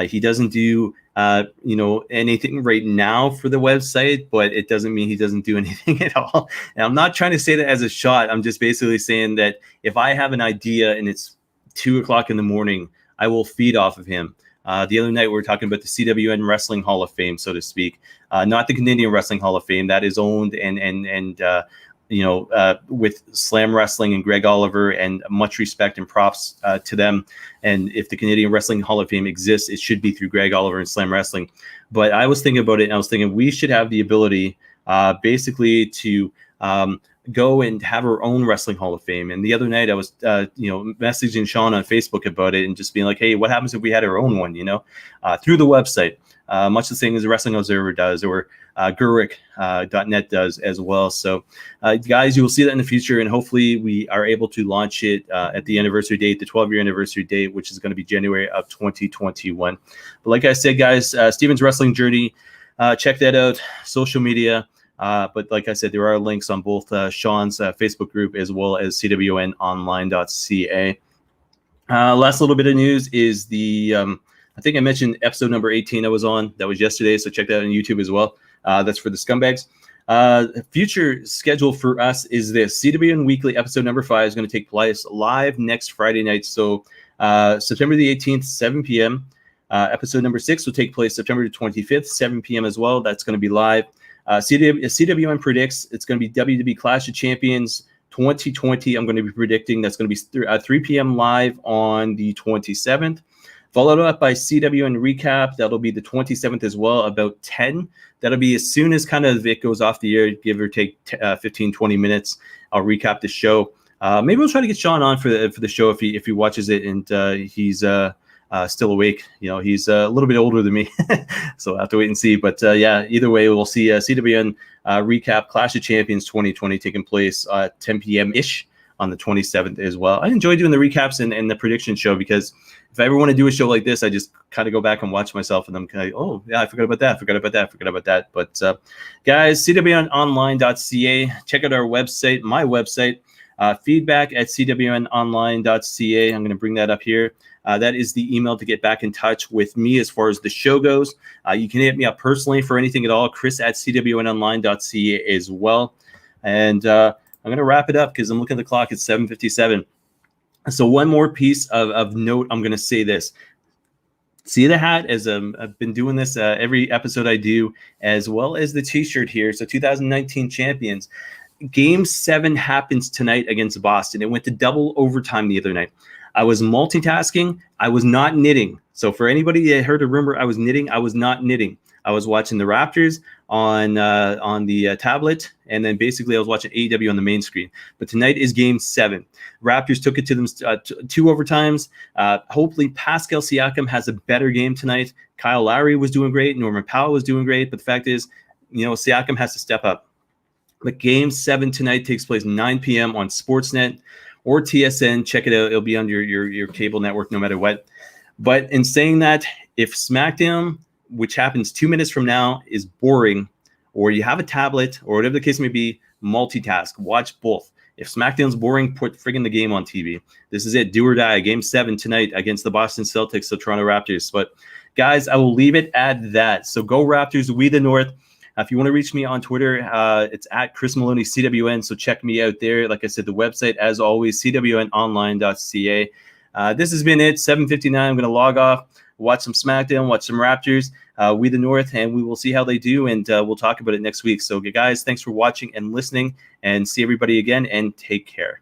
He doesn't do anything right now for the website, but it doesn't mean he doesn't do anything at all. And I'm not trying to say that as a shot. I'm just basically saying that if I have an idea and it's 2:00 in the morning, I will feed off of him. The other night we were talking about the CWN Wrestling Hall of Fame, so to speak, not the Canadian Wrestling Hall of Fame that is owned and with Slam Wrestling and Greg Oliver, and much respect and props to them. And if the Canadian Wrestling Hall of Fame exists, it should be through Greg Oliver and Slam Wrestling. But I was thinking about it, and I was thinking we should have the ability basically to go and have our own Wrestling Hall of Fame. And the other night I was, messaging Sean on Facebook about it and just being like, hey, what happens if we had our own one, through the website, much the same as the Wrestling Observer does, or Gerwick.net does as well. So guys, you will see that in the future, and hopefully we are able to launch it at the anniversary date, the 12-year anniversary date, which is going to be January of 2021. But like I said, guys, Steven's Wrestling Journey, check that out, social media. But like I said, there are links on both Sean's Facebook group as well as CWNonline.ca. Last little bit of news is I think I mentioned episode number 18 I was on. That was yesterday, so check that out on YouTube as well. That's for the Scumbags. Future schedule for us is this. CWN Weekly episode number 5 is going to take place live next Friday night. So September the 18th, 7 p.m. Episode number 6 will take place September the 25th, 7 p.m. as well. That's going to be live. CWN predicts it's going to be WWE Clash of Champions 2020. I'm going to be predicting that's going to be 3 p.m. live on the 27th. Followed up by CWN Recap. That'll be the 27th as well, about 10. That'll be as soon as kind of it goes off the air, give or take 15, 20 minutes. I'll recap the show. Maybe we'll try to get Sean on for the show if he watches it and he's still awake. He's a little bit older than me, so I'll have to wait and see. But either way, we'll see CWN Recap Clash of Champions 2020 taking place 10 p.m.-ish on the 27th as well. I enjoy doing the recaps and the prediction show, because if I ever want to do a show like this, I just kind of go back and watch myself, and I'm kind of, oh, yeah, I forgot about that. But guys, CWNonline.ca, check out our website, my website, feedback@cwnonline.ca. I'm going to bring that up here. That is the email to get back in touch with me as far as the show goes. You can hit me up personally for anything at all, chris@cwnonline.ca as well. And I'm going to wrap it up because I'm looking at the clock. It's 7:57. So one more piece of note, I'm going to say this. See the hat, as I've been doing this every episode I do, as well as the t-shirt here. So 2019 champions. Game 7 happens tonight against Boston. It went to double overtime the other night. I was multitasking. I was not knitting. So for anybody that heard a rumor I was knitting, I was not knitting. I was watching the Raptors on the tablet, and then basically I was watching AEW on the main screen. But tonight is Game 7. Raptors took it to them 2 overtimes. Hopefully Pascal Siakam has a better game tonight. Kyle Lowry was doing great. Norman Powell was doing great. But the fact is, Siakam has to step up. But Game 7 tonight takes place 9 p.m. on Sportsnet or TSN. Check it out. It'll be on your cable network no matter what. But in saying that, if SmackDown, which happens 2 minutes from now, is boring, or you have a tablet, or whatever the case may be, multitask. Watch both. If SmackDown's boring, put friggin' the game on TV. This is it. Do or die. Game 7 tonight against the Boston Celtics, the Toronto Raptors. But, guys, I will leave it at that. So go Raptors, we the North. If you want to reach me on Twitter, it's at Chris Maloney CWN. So check me out there. Like I said, the website, as always, CWNonline.ca. This has been it. 7:59. I'm going to log off, watch some SmackDown, watch some Raptors, we the North, and we will see how they do, and we'll talk about it next week. So, guys, thanks for watching and listening, and see everybody again, and take care.